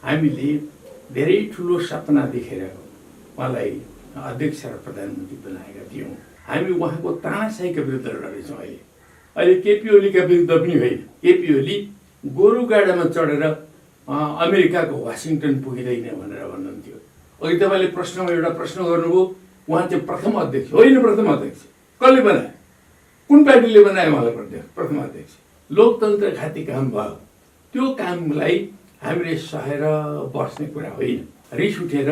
हामीले धेरै ठुलो सपना देखेर उहाँलाई अध्यक्ष र प्रधानमन्त्री बनाएका थियौँ। हामी उहाँको तानाशाहीका विरुद्ध लडेछौँ। अहिले केपी ओलीका विरुद्ध पनि होइन। केपी ओली गोरुगाडामा चढेर अमेरिकाको वासिङटन पुगिँदैन भनेर भन्नुहुन्थ्यो। अघि तपाईँले प्रश्नमा एउटा प्रश्न गर्नुभयो, उहाँ चाहिँ प्रथम अध्यक्ष होइन। प्रथम अध्यक्ष कसले बनायो? कुन पार्टीले बनायो उहाँलाई प्रथम अध्यक्ष? लोकतन्त्र घाती काम भयो। त्यो कामलाई हामीले सहेर बस्ने कुरा होइन। रिस उठेर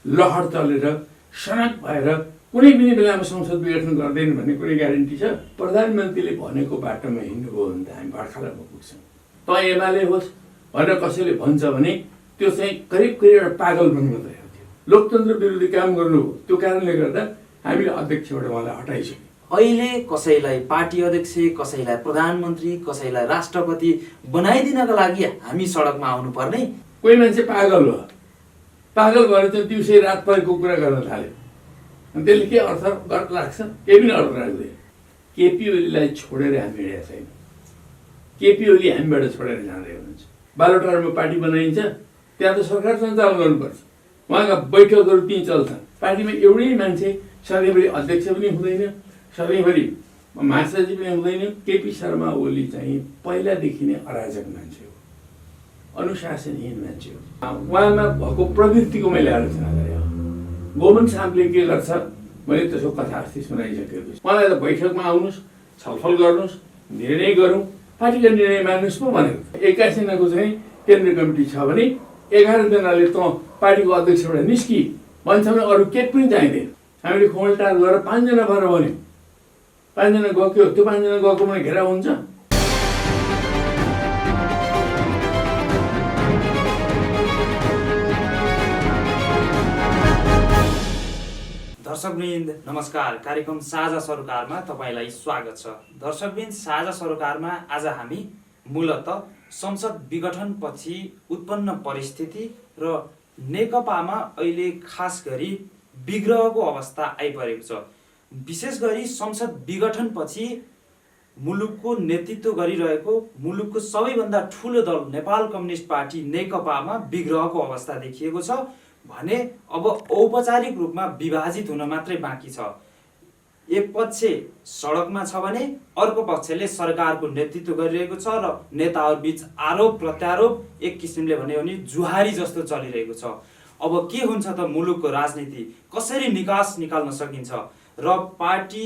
लहर चलेर सनक भएर कुनै पनि बेलामा संसद विघटन गर्दैन भन्ने कुनै ग्यारेन्टी छ? प्रधानमन्त्रीले भनेको बाटोमा हिँड्नुभयो भने त हामी बर्खालामा पुग्छौँ। त एमाले होस् भनेर कसैले भन्छ भने त्यो चाहिँ करिब एउटा पागलपन मात्रै हो। लोकतन्त्र विरोधी काम गर्नुभयो। त्यो कारणले गर्दा हामीले अध्यक्षबाट उहाँलाई हटाइसक्यौँ। अहिले कसैलाई पार्टी अध्यक्ष, कसैलाई प्रधानमन्त्री, कसैलाई राष्ट्रपति बनाइदिनका लागि हामी सडकमा आउनु पर्ने? कोही मान्छे पागल भयो। पागल भएर चाहिँ दिउँसै रात परेको कुरा गर्न थाल्यो। अनि त्यसले के अर्थ लाग्छ? केही पनि अर्थ लाग्दैन। केपी ओलीलाई छोडेर हामी हिँडेका छैन। केपी ओली हामीबाट छोडेर जाँदै हुनुहुन्छ। बालोटारमा पार्टी बनाइन्छ, त्यहाँ त सरकार सञ्चालन गर्नुपर्छ। उहाँका बैठकहरू त्यहीँ चल्छन्। पार्टीमा एउटै मान्छे सधैँभरि अध्यक्ष पनि हुँदैन, सधैँभरि महासचिव पनि हुँदैन। केपी शर्मा ओली चाहिँ पहिलादेखि नै अराजक मान्छे हो, अनुशासनहीन मान्छे हो। उहाँमा भएको प्रवृत्तिको मैले आलोचना गरेँ। गोमन साहबले के गर्छ मैले त्यसको कथा अस्ति सुनाइसकेको छु। उहाँलाई त बैठकमा आउनुहोस्, छलफल गर्नुहोस्, निर्णय गरौँ, पार्टीका निर्णय मान्नुहोस् पो भनेको। 21 जनाको चाहिँ केन्द्रीय कमिटी छ भने 11 जनाले त पार्टीको अध्यक्षबाट निस्कि भन्छ भने अरू केही पनि चाहिँदैन। हामीले खोमलटार गएर 5 जना भएर भन्यौँ। 5 जना गयो। त्यो 5 जना गएको भने घेराउ हुन्छ। दर्शकवृन्द नमस्कार। कार्यक्रम साझा सरोकारमा तपाईलाई स्वागत छ। दर्शकवृन्द, साझा सरोकारमा आज हामी मूलतः संसद विघटन पछि उत्पन्न परिस्थिति र नेकपामा अहिले खास गरी विग्रहको अवस्था आइपरेको छ। विशेष गरी संसद विघटन पछि मुलुकको नेतृत्व गरिरहेको मुलुकको सबैभन्दा ठुलो दल नेपाल कम्युनिस्ट पार्टी नेकपामा विग्रहको अवस्था देखिएको छ भने अब औपचारिक रूपमा विभाजित हुन मात्रै बाँकी छ। एक पक्ष सडकमा छ भने अर्को पक्षले सरकारको नेतृत्व गरिरहेको छ र नेताहरूबीच आरोप प्रत्यारोप एक किसिमले भन्यो भने जुहारी जस्तो चलिरहेको छ। अब के हुन्छ त मुलुकको राजनीति कसरी निकास निकाल्न सकिन्छ र पार्टी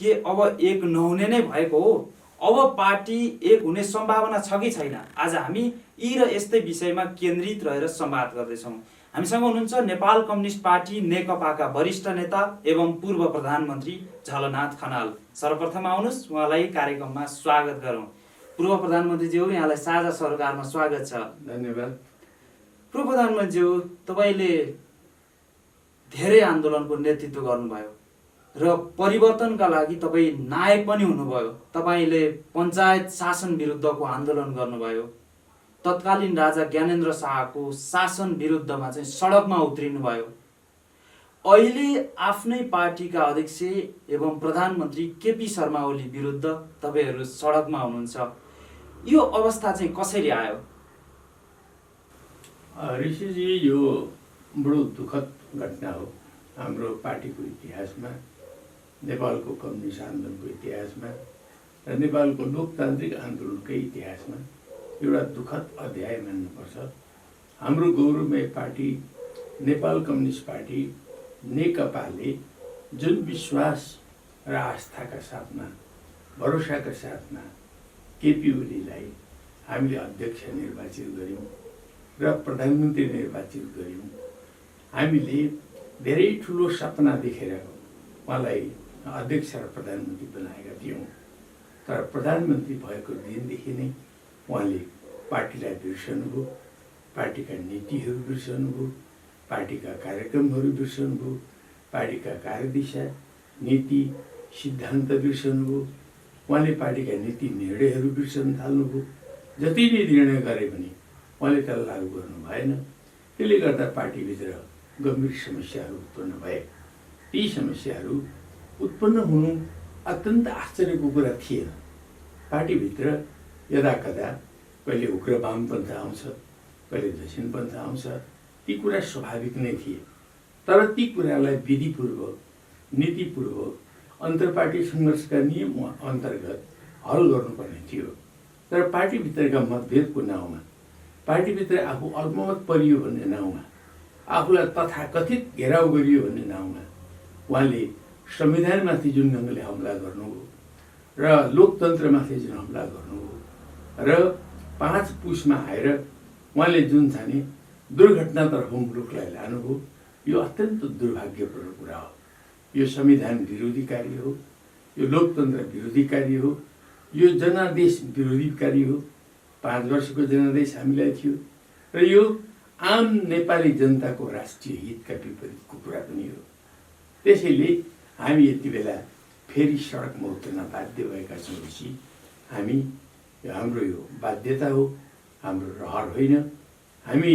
के अब एक नहुने नै भएको हो? अब पार्टी एक हुने सम्भावना छ कि छैन? आज हामी यी र यस्तै विषयमा केन्द्रित रहेर संवाद गर्दैछौँ। हामीसँग हुनुहुन्छ नेपाल कम्युनिस्ट पार्टी नेकपाका वरिष्ठ नेता एवं पूर्व प्रधानमन्त्री झलनाथ खनाल। सर्वप्रथम आउनुहोस्, उहाँलाई कार्यक्रममा स्वागत गरौँ। पूर्व प्रधानमन्त्रीज्यू, यहाँलाई साझा सरोकारमा स्वागत छ। धन्यवाद। पूर्व प्रधानमन्त्रीज्यू, तपाईँले धेरै आन्दोलनको नेतृत्व गर्नुभयो र परिवर्तनका लागि तपाईँ नायक पनि हुनुभयो। तपाईँले पञ्चायत शासन विरुद्धको आन्दोलन गर्नुभयो। तत्कालीन राजा ज्ञानेन्द्र शाहको शासन विरुद्धमा चाहिँ सडकमा उत्रिनु भयो। अहिले आफ्नै पार्टीका अध्यक्ष एवं प्रधानमन्त्री केपी शर्मा ओली विरुद्ध तपाईहरू सडकमा हुनुहुन्छ। यो अवस्था चाहिँ कसरी आयो? ऋषिजी, यो बडो दुःखद घटना हो हाम्रो पार्टीको इतिहासमा, नेपालको कम्युनिस्ट आन्दोलनको इतिहासमा र नेपालको लोकतान्त्रिक आन्दोलनकै इतिहासमा एउटा दुःखद अध्याय मान्नुपर्छ। हाम्रो गौरवमय पार्टी नेपाल कम्युनिस्ट पार्टी नेकपाले जुन विश्वास र आस्थाका साथमा, भरोसाका साथमा केपी ओलीलाई हामीले अध्यक्ष निर्वाचित गऱ्यौँ र प्रधानमन्त्री निर्वाचित गऱ्यौँ। हामीले धेरै ठुलो सपना देखेर उहाँलाई अध्यक्ष र प्रधानमन्त्री बनाएका थियौँ। तर प्रधानमन्त्री भएको दिनदेखि नै उहाँले पार्टीलाई बिर्सनुभयो, पार्टीका नीतिहरू बिर्सनुभयो, पार्टीका कार्यक्रमहरू बिर्सनुभयो, पार्टीका कार्यदिशा, नीति, सिद्धान्त बिर्सनुभयो। उहाँले पार्टीका नीति निर्णयहरू बिर्सन थाल्नुभयो। जति नै निर्णय गरे पनि उहाँले त्यसलाई लागू गर्नु भएन। त्यसले गर्दा पार्टीभित्र गम्भीर समस्याहरू उत्पन्न भए। ती समस्याहरू उत्पन्न हुनु अत्यन्त आश्चर्यको कुरा थिएन। पार्टीभित्र यदाकदा कहिले उग्र वामपन्थ आउँछ, कहिले दक्षिणपन्थ आउँछ, ती कुरा स्वाभाविक नै थिए। तर ती कुरालाई विधिपूर्वक, नीतिपूर्वक, अन्तर्पार्टी सङ्घर्षका नियम अन्तर्गत हल गर्नुपर्ने थियो। तर पार्टीभित्रका मतभेदको नाउँमा, पार्टीभित्र आफू अल्पमत परियो भन्ने नाउँमा, आफूलाई तथाकथित घेराउ गरियो भन्ने नाउँमा उहाँले संविधानमाथि जुन ढङ्गले हमला गर्नुभयो र लोकतन्त्रमाथि जुन हमला गर्नुभयो र 5 पुसमा आएर उहाँले जुन चाहिँ दुर्घटनातर्फ मुलुकलाई लानुभयो, यो अत्यन्त दुर्भाग्यपूर्ण कुरा हो। यो संविधान विरोधी कार्य हो, यो लोकतन्त्र विरोधी कार्य हो, यो जनादेश विरोधी कार्य हो। 5 वर्षको जनादेश हामीलाई थियो र यो आम नेपाली जनताको राष्ट्रिय हितका विपरीतको कुरा पनि हो। त्यसैले हामी यति बेला फेरि सडकमा उत्रन बाध्य भएका छौँ। हामी हाम्रो यो बाध्यता हो, हाम्रो रहर होइन। हामी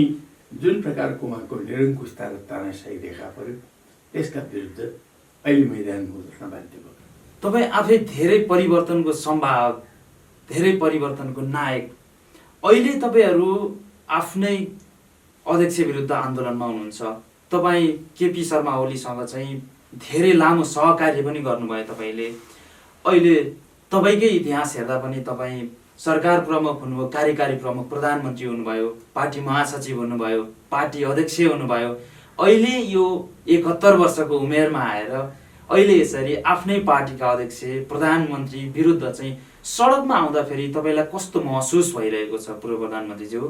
जुन प्रकारको उहाँको निरङ्कुशता र तानाशाही देखा पर्यो त्यसका विरुद्ध अहिले मैदानमा उत्रन बाध्य भयो। तपाईँ आफै धेरै परिवर्तनको सम्भावक, धेरै परिवर्तनको नायक। अहिले तपाईँहरू आफ्नै अध्यक्ष विरुद्ध आन्दोलनमा हुनुहुन्छ। तपाईँ केपी शर्मा ओलीसँग चाहिँ धेरै लामो सहकार्य पनि गर्नुभयो तपाईँले। अहिले तपाईँकै इतिहास हेर्दा पनि तपाईँ सरकार प्रमुख हुनुभयो, कार्यकारी प्रमुख, प्रधानमन्त्री हुनुभयो, पार्टी महासचिव हुनुभयो, पार्टी अध्यक्ष हुनुभयो। अहिले यो 71 वर्षको उमेरमा आएर अहिले यसरी आफ्नै पार्टीका अध्यक्ष, प्रधानमन्त्री विरुद्ध चाहिँ सडकमा आउँदाखेरि तपाईँलाई कस्तो महसुस भइरहेको छ पूर्व प्रधानमन्त्रीज्यू?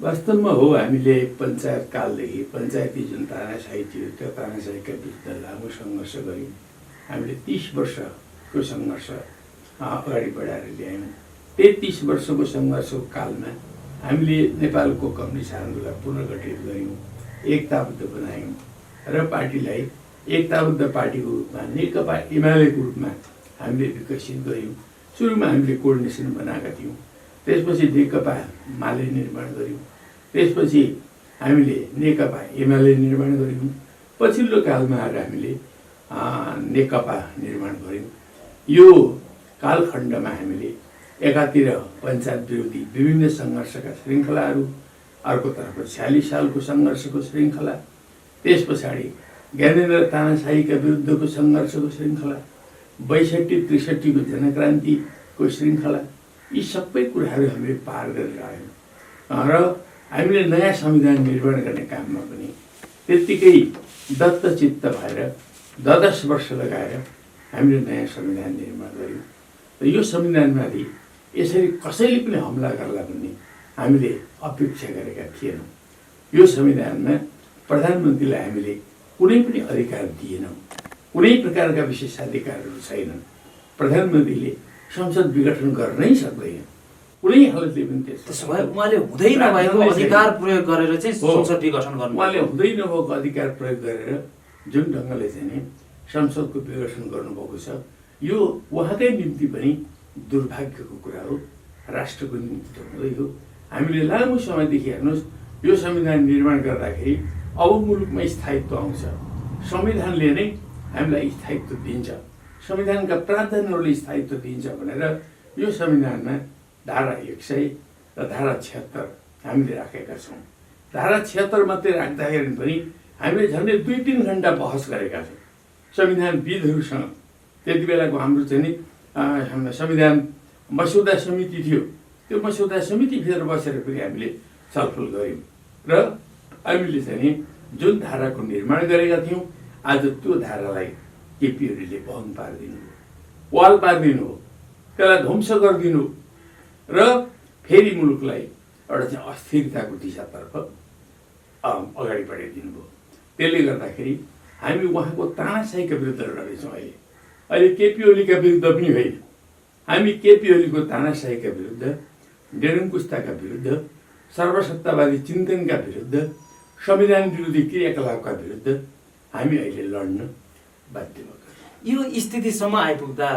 वास्तवमा हो, हामीले पञ्चायत कालदेखि पञ्चायती जुन तानाशाही थियो त्यो तानाशाहीका विरुद्ध लामो सङ्घर्ष गऱ्यौँ। हामीले 30 वर्षको सङ्घर्ष अगाडि बढाएर ल्यायौँ। त्यही 30 वर्षको सङ्घर्षको कालमा हामीले नेपालको कम्युनिस्ट आन्दोलन पुनर्गठित गऱ्यौँ, एकताबद्ध बनायौँ र पार्टीलाई एकताबद्ध पार्टीको रूपमा, नेकपा एमालेको रूपमा हामीले विकसित गऱ्यौँ। सुरुमा हामीले कोर्डिनेसन बनाएका थियौँ, त्यसपछि नेकपा माले निर्माण गऱ्यौँ, त्यसपछि हामीले नेकपा एमाले निर्माण गऱ्यौँ, पछिल्लो कालमा आएर हामीले नेकपा निर्माण गऱ्यौँ। यो कालखण्डमा हामीले एकातिर पञ्चायत विरोधी विभिन्न सङ्घर्षका श्रृङ्खलाहरू, अर्कोतर्फ 46 सालको सङ्घर्षको श्रृङ्खला, त्यस पछाडि ज्ञानेन्द्र तानाशाहीका विरुद्धको सङ्घर्षको श्रृङ्खला, 62-63 को जनक्रान्तिको श्रृङ्खला, यी सबै कुराहरू हामीले पार गरेर आयौँ र हामीले नयाँ संविधान निर्माण गर्ने काममा पनि त्यत्तिकै दत्तचित्त भएर 10 वर्ष लगाएर हामीले नयाँ संविधान निर्माण गऱ्यौँ। र यो संविधानमाथि यसरी कसैले पनि हमला गर्ला भन्ने हामीले अपेक्षा गरेका थिएनौँ। यो संविधानमा प्रधानमन्त्रीलाई हामीले कुनै पनि अधिकार दिएनौँ, कुनै प्रकारका विशेषाधिकारहरू छैनन्। प्रधानमन्त्रीले संसद विघटन गर्नै सक्दैन, कुनै हालतले पनि। त्यसो भए उहाँले हुँदै नभएको अधिकार प्रयोग गरेर चाहिँ संसद विघटन गर्नु, उहाँले हुँदै नभएको अधिकार प्रयोग गरेर जुन ढङ्गले चाहिँ नि संसदको विघटन गर्नुभएको छ, यो उहाँकै निम्ति पनि दुर्भाग्यको कुरा हो, राष्ट्रको निम्ति त हुँदै हो। हामीले लामो समयदेखि हेर्नुहोस्, यो संविधान निर्माण गर्दाखेरि अब मुलुकमा स्थायित्व आउँछ, संविधानले नै हामीलाई स्थायित्व दिन्छ, संविधानका प्रावधानहरूले स्थायित्व दिन्छ भनेर यो संविधानमा धारा 100 र धारा 76 हामीले राखेका छौँ। धारा 76 मात्रै राख्दाखेरि पनि हामीले झन्डै 2-3 घन्टा बहस गरेका छौँ संविधानविदहरूसँग। त्यति बेलाको हाम्रो चाहिँ नि संविधान मस्यौदा समिति थियो, त्यो मस्यौदा समितिभित्र बसेर पनि हामीले छलफल गऱ्यौँ र हामीले चाहिँ नि जुन धाराको निर्माण गरेका थियौँ, आज त्यो धारालाई केपी ओलीले भङ्ग पारिदिनु हो, वाल पारिदिनु हो, त्यसलाई ध्वंस गरिदिनु र फेरि मुलुकलाई एउटा चाहिँ अस्थिरताको दिशातर्फ अगाडि बढाइदिनु भयो। त्यसले गर्दाखेरि हामी उहाँको तानाशाहीका विरुद्ध लड्दैछौँ। अहिले केपी ओलीका विरुद्ध पनि होइन, हामी केपी ओलीको तानाशाहीका विरुद्ध, निरङ्कुशताका विरुद्ध, सर्वसत्तावादी चिन्तनका विरुद्ध, संविधान विरोधी क्रियाकलापका विरुद्ध हामी अहिले लड्न बाध्य भएको। यो स्थितिसम्म आइपुग्दा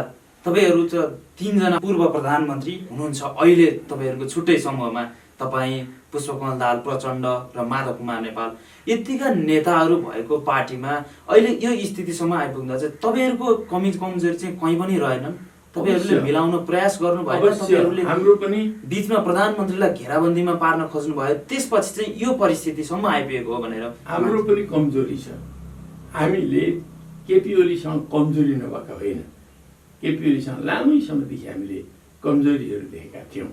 तपाईँहरू चाहिँ 3 जना पूर्व प्रधानमन्त्री हुनुहुन्छ। अहिले तपाईँहरूको छुट्टै समूहमा तपाईँ, पुष्पकमल दाहाल प्रचण्ड र माधव कुमार नेपाल, यतिका नेताहरू भएको पार्टीमा अहिले यो स्थितिसम्म आइपुग्दा चाहिँ तपाईँहरूको कमी कमजोरी चाहिँ कहीँ पनि रहेनन्? तपाईहरुले अवश्य। मिलाउन प्रयास गर्नुभयो अवश्य तपाईहरुले हाम्रो पनि बीचमा प्रधानमन्त्रीलाई घेराबन्दीमा पार्न खोज्नु भयो त्यसपछि चाहिँ यो परिस्थितिसम्म आइपुगेको हो भनेर हाम्रो पनि कमजोरी छ। हामीले केपी ओलीसँग कमजोरी नभएका होइन, केपी ओलीसँग लामै समयदेखि हामीले कमजोरीहरू देखेका थियौँ।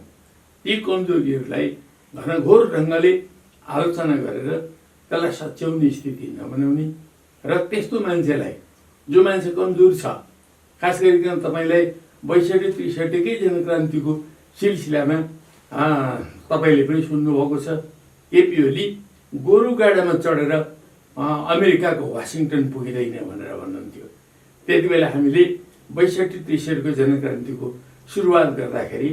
ती कमजोरीहरूलाई घनघोर ढङ्गले आलोचना गरेर त्यसलाई सच्याउने स्थिति नबनाउने र त्यस्तो मान्छेलाई, जो मान्छे कमजोर छ, खास गरिकन तपाईँलाई 62-63कै जनक्रान्तिको सिलसिलामा तपाईँले पनि सुन्नुभएको छ। केपी ओली गोरु गाडामा चढेर अमेरिकाको वासिङटन पुगिँदैन भनेर भन्नुहुन्थ्यो। त्यति बेला हामीले 62-63को जनक्रान्तिको सुरुवात गर्दाखेरि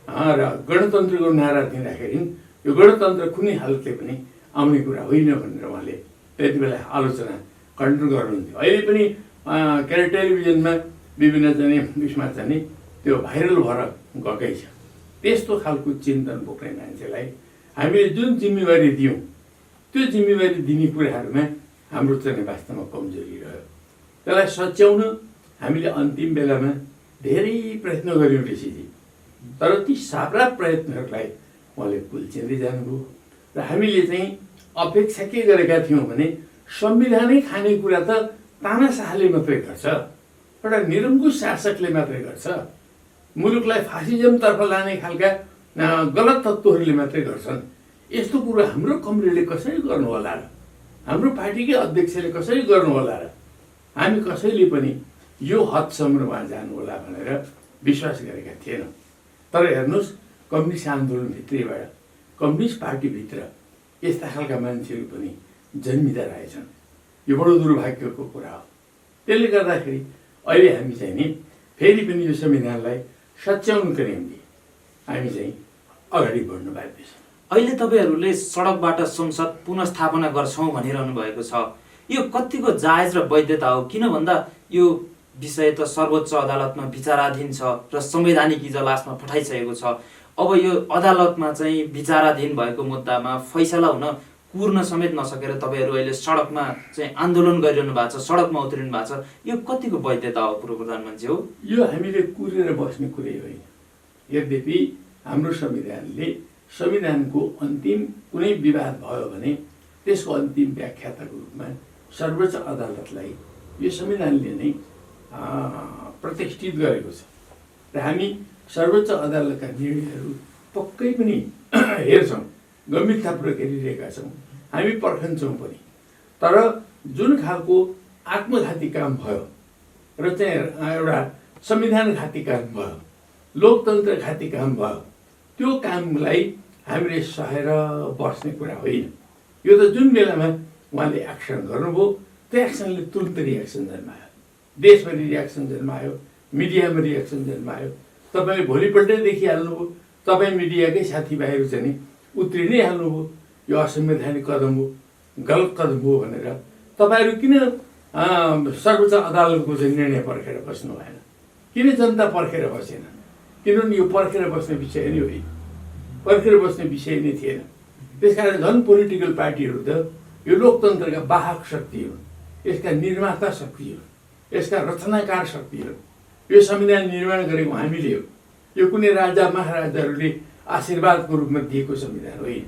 र गणतन्त्रको नारा दिँदाखेरि यो गणतन्त्र कुनै हालतले पनि आउने कुरा होइन भनेर उहाँले त्यति बेला आलोचना कन्ट्रोल गर्नुहुन्थ्यो। अहिले पनि के अरे टेलिभिजनमा विभिन्न चाहिँ उसमा चाहिँ त्यो भाइरल भएर गएकै छ। त्यस्तो खालको चिन्तन बोक्ने मान्छेलाई हामीले जुन जिम्मेवारी दियौँ त्यो जिम्मेवारी दिने कुराहरूमा हाम्रो चाहिँ वास्तवमा कमजोरी रह्यो। त्यसलाई सच्याउन हामीले अन्तिम बेलामा धेरै प्रयत्न गऱ्यौँ ऋषिजी, तर ती साप्रा प्रयत्नहरूलाई उहाँले कुल्चिँदै जानुभयो। र हामीले चाहिँ अपेक्षा के गरेका थियौँ भने संविधानै खाने कुरा त तानाशाहले मात्रै गर्छ, एउटा निरङ्कुश शासकले मात्रै गर्छ, मुलुकलाई फासिजमतर्फ लाने खालका गलत तत्त्वहरूले मात्रै गर्छन्। यस्तो कुरो हाम्रो कमरेडले कसरी गर्नु होला र, हाम्रो पार्टीकै अध्यक्षले कसरी गर्नु होला र, हामी कसैले पनि यो हदसम्म उहाँ जानु होला भनेर विश्वास गरेका थिएनौँ। तर हेर्नुहोस्, कम्युनिस्ट आन्दोलनभित्रैबाट कम्युनिस्ट पार्टीभित्र यस्ता खालका मान्छेहरू पनि जन्मिँदा रहेछन्। यो बडो दुर्भाग्यको कुरा हो। त्यसले गर्दाखेरि अहिले हामी चाहिँ नि फेरि पनि यो संविधानलाई सच्याउनुको निम्ति हामी चाहिँ अगाडि बढ्नु बाध्य छ। अहिले तपाईहरूले सडकबाट संसद पुनस्थापना गर्छौँ भनिरहनु भएको छ। यो कतिको जायज र वैधता हो? किन भन्दा यो विषय त सर्वोच्च अदालतमा विचाराधीन छ र संवैधानिक इजलासमा पठाइसकेको छ। अब यो अदालतमा चाहिँ विचाराधीन भएको मुद्दामा फैसला हुन कुर्न समेत नसकेर तपाईहरू अहिले सडकमा चाहिँ आन्दोलन गरिरहनु भएको छ, सडकमा उत्रिनु भएको छ। यो कतिको वैधता हो पूर्व प्रधानमन्त्री हो? यो हामीले कुरेर बस्ने कुरै होइन। यद्यपि हाम्रो संविधानले संविधानको अन्तिम कुनै विवाद भयो भने त्यसको अन्तिम व्याख्याताको रूपमा सर्वोच्च अदालतलाई यो संविधानले नै प्रतिष्ठित गरेको छ र हामी सर्वोच्च अदालतका निर्णयहरू पक्कै पनि हेर्छौँ, गम्भीरतापूर्वक हेरिरहेका छौँ, हामी पर्खन्छौँ पनि। तर जुन खालको आत्मघाती काम भयो र चाहिँ एउटा संविधानघाती काम भयो, लोकतन्त्रघाती काम भयो, त्यो कामलाई हामीले सहेर बस्ने कुरा होइन। यो त जुन बेलामा उहाँले एक्सन गर्नुभयो त्यो एक्सनले तुरुन्त रियाक्सन जन्मायो, देशभरि रियाक्सन जन्मायो, मिडियामा रियाक्सन जन्मायो। तपाईँले भोलिपल्टै देखिहाल्नुभयो, तपाईँ मिडियाकै साथीभाइहरू चाहिँ उत्रि नै हाल्नुभयो, यो असंवैधानिक कदम हो, गलत कदम हो भनेर। तपाईँहरू किन सर्वोच्च अदालतको चाहिँ निर्णय पर्खेर बस्नु भएन? किन जनता पर्खेर बसेन? किनभने यो पर्खेर बस्ने विषय नै होइन, पर्खेर बस्ने विषय नै थिएन। त्यसकारण झन् पोलिटिकल पार्टीहरू त यो लोकतन्त्रका वाहक शक्ति हुन्, यसका निर्माता शक्ति हुन्, यसका रचनाकार शक्ति हुन्। यो संविधान निर्माण गरेको हामीले हो। यो कुनै राजा महाराजाहरूले आशीर्वादको रूपमा दिएको संविधान होइन।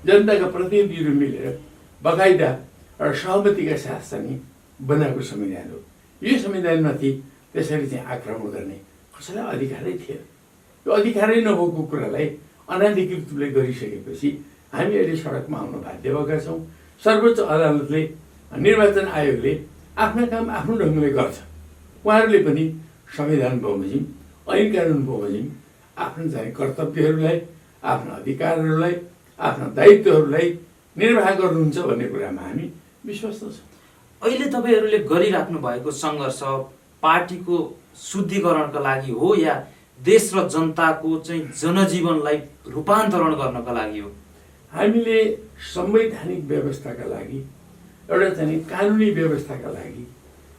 जनताका प्रतिनिधिहरू मिलेर बकाइदा एउटा सहमतिका साथ चाहिँ बनाएको संविधान हो। यो संविधानमाथि त्यसरी चाहिँ आक्रमण गर्ने कसैलाई अधिकारै थिएन। यो अधिकारै नभएको कुरालाई अनाधिकृत रूपले गरिसकेपछि हामी अहिले सडकमा आउन बाध्य भएका छौँ। सर्वोच्च अदालतले, निर्वाचन आयोगले आफ्ना काम आफ्नो ढङ्गले गर्छ। उहाँहरूले पनि संविधान बमोजिम, ऐन कानुन बमोजिम आफ्नो चाहिँ कर्तव्यहरूलाई, आफ्ना अधिकारहरूलाई, आफ्ना दायित्वहरूलाई निर्वाह गर्नुहुन्छ भन्ने कुरामा हामी विश्वस्त छौँ। अहिले तपाईँहरूले गरिराख्नु भएको सङ्घर्ष पार्टीको शुद्धिकरणका लागि हो या देश र जनताको चाहिँ जनजीवनलाई रूपान्तरण गर्नका लागि हो? हामीले संवैधानिक व्यवस्थाका लागि, एउटा चाहिँ कानुनी व्यवस्थाका लागि,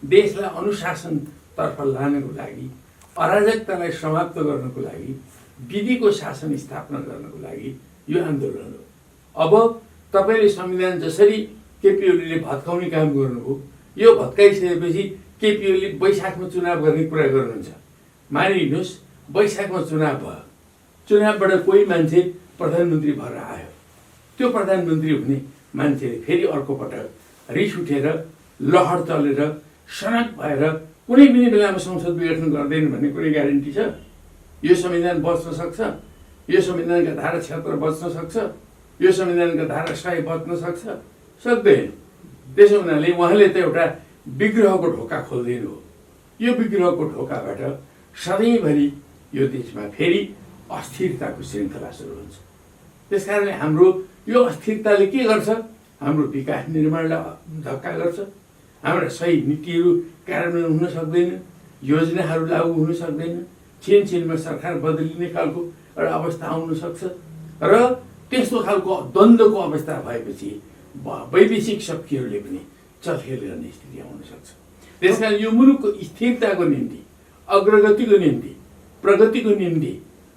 देशलाई अनुशासनतर्फ लानको लागि, अराजकतालाई समाप्त गर्नको लागि, विधिको शासन स्थापना गर्नको लागि यो आन्दोलन हो। अब तपाईँले संविधान जसरी केपी ओलीले भत्काउने काम गर्नुभयो, यो भत्काइसकेपछि केपी ओली वैशाखमा चुनाव गर्ने कुरा गर्नुहुन्छ। मानिलिनुहोस् वैशाखमा चुनाव भयो, चुनावबाट कोही मान्छे प्रधानमन्त्री भएर आयो, त्यो प्रधानमन्त्री हुने मान्छेले फेरि अर्को पटक रिस उठेर लहर चलेर सनक भएर कुनै पनि बेलामा संसद विघटन गर्दैन भन्ने कुनै ग्यारेन्टी छ? यो संविधान बच्न सक्छ? यो संविधानका धारा 76 बच्न सक्छ? यो संविधानका धारा 100 बच्न सक्छ? सक्दैन। त्यसो हुनाले उहाँले त एउटा विग्रहको ढोका खोल्दिनु हो। यो विग्रहको ढोकाबाट सधैँभरि यो देशमा फेरि अस्थिरताको श्रृङ्खला सुरु हुन्छ। त्यसकारणले हाम्रो यो अस्थिरताले के गर्छ? हाम्रो विकास निर्माणलाई धक्का गर्छ, हाम्रा सही नीतिहरू कार्यान्वयन हुन सक्दैन, योजनाहरू लागू हुन सक्दैन, छिनमा सरकार बदलिने खालको एउटा अवस्था आउन सक्छ र त्यस्तो खालको द्वन्द्वको अवस्था भएपछि वैदेशिक शक्तिहरूले पनि चलखेल गर्ने स्थिति आउन सक्छ। त्यसकारण यो मुलुकको स्थिरताको निम्ति, अग्रगतिको निम्ति, प्रगतिको निम्ति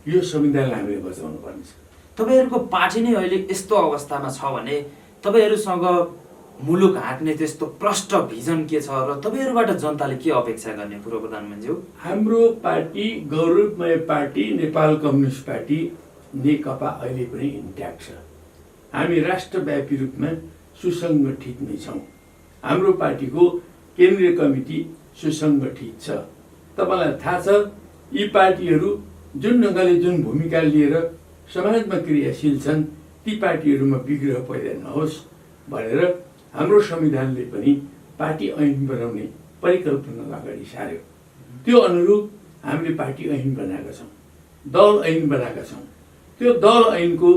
यो संविधानलाई हामीले बचाउनु पर्नेछ। तपाईँहरूको पार्टी नै अहिले यस्तो अवस्थामा छ भने तपाईँहरूसँग मुलुक हाँक्ने त्यस्तो प्रष्ट भिजन के छ र तपाईँहरूबाट जनताले के अपेक्षा गर्ने पूर्व प्रधानमन्त्री? हाम्रो पार्टी गौरवमय party Nepal communist party Nekapa अहिले पनि इन्ट्याक्ट छ। हामी राष्ट्रव्यापी रूपमा सुसङ्गठित नै छौँ। हाम्रो पार्टीको केन्द्रीय कमिटी सुसङ्गठित छ। तपाईँलाई थाहा छ यी पार्टीहरू जुन ढङ्गले जुन भूमिका लिएर समाजमा क्रियाशील छन् ती पार्टीहरूमा विग्रह पैदा नहोस् भनेर हाम्रो संविधानले पनि पार्टी ऐन बनाउने परिकल्पना अगाडि सार्यो। त्यो अनुरूप हामीले पार्टी ऐन बनाएका छौँ, दल ऐन बनाएका छौँ। त्यो दल ऐनको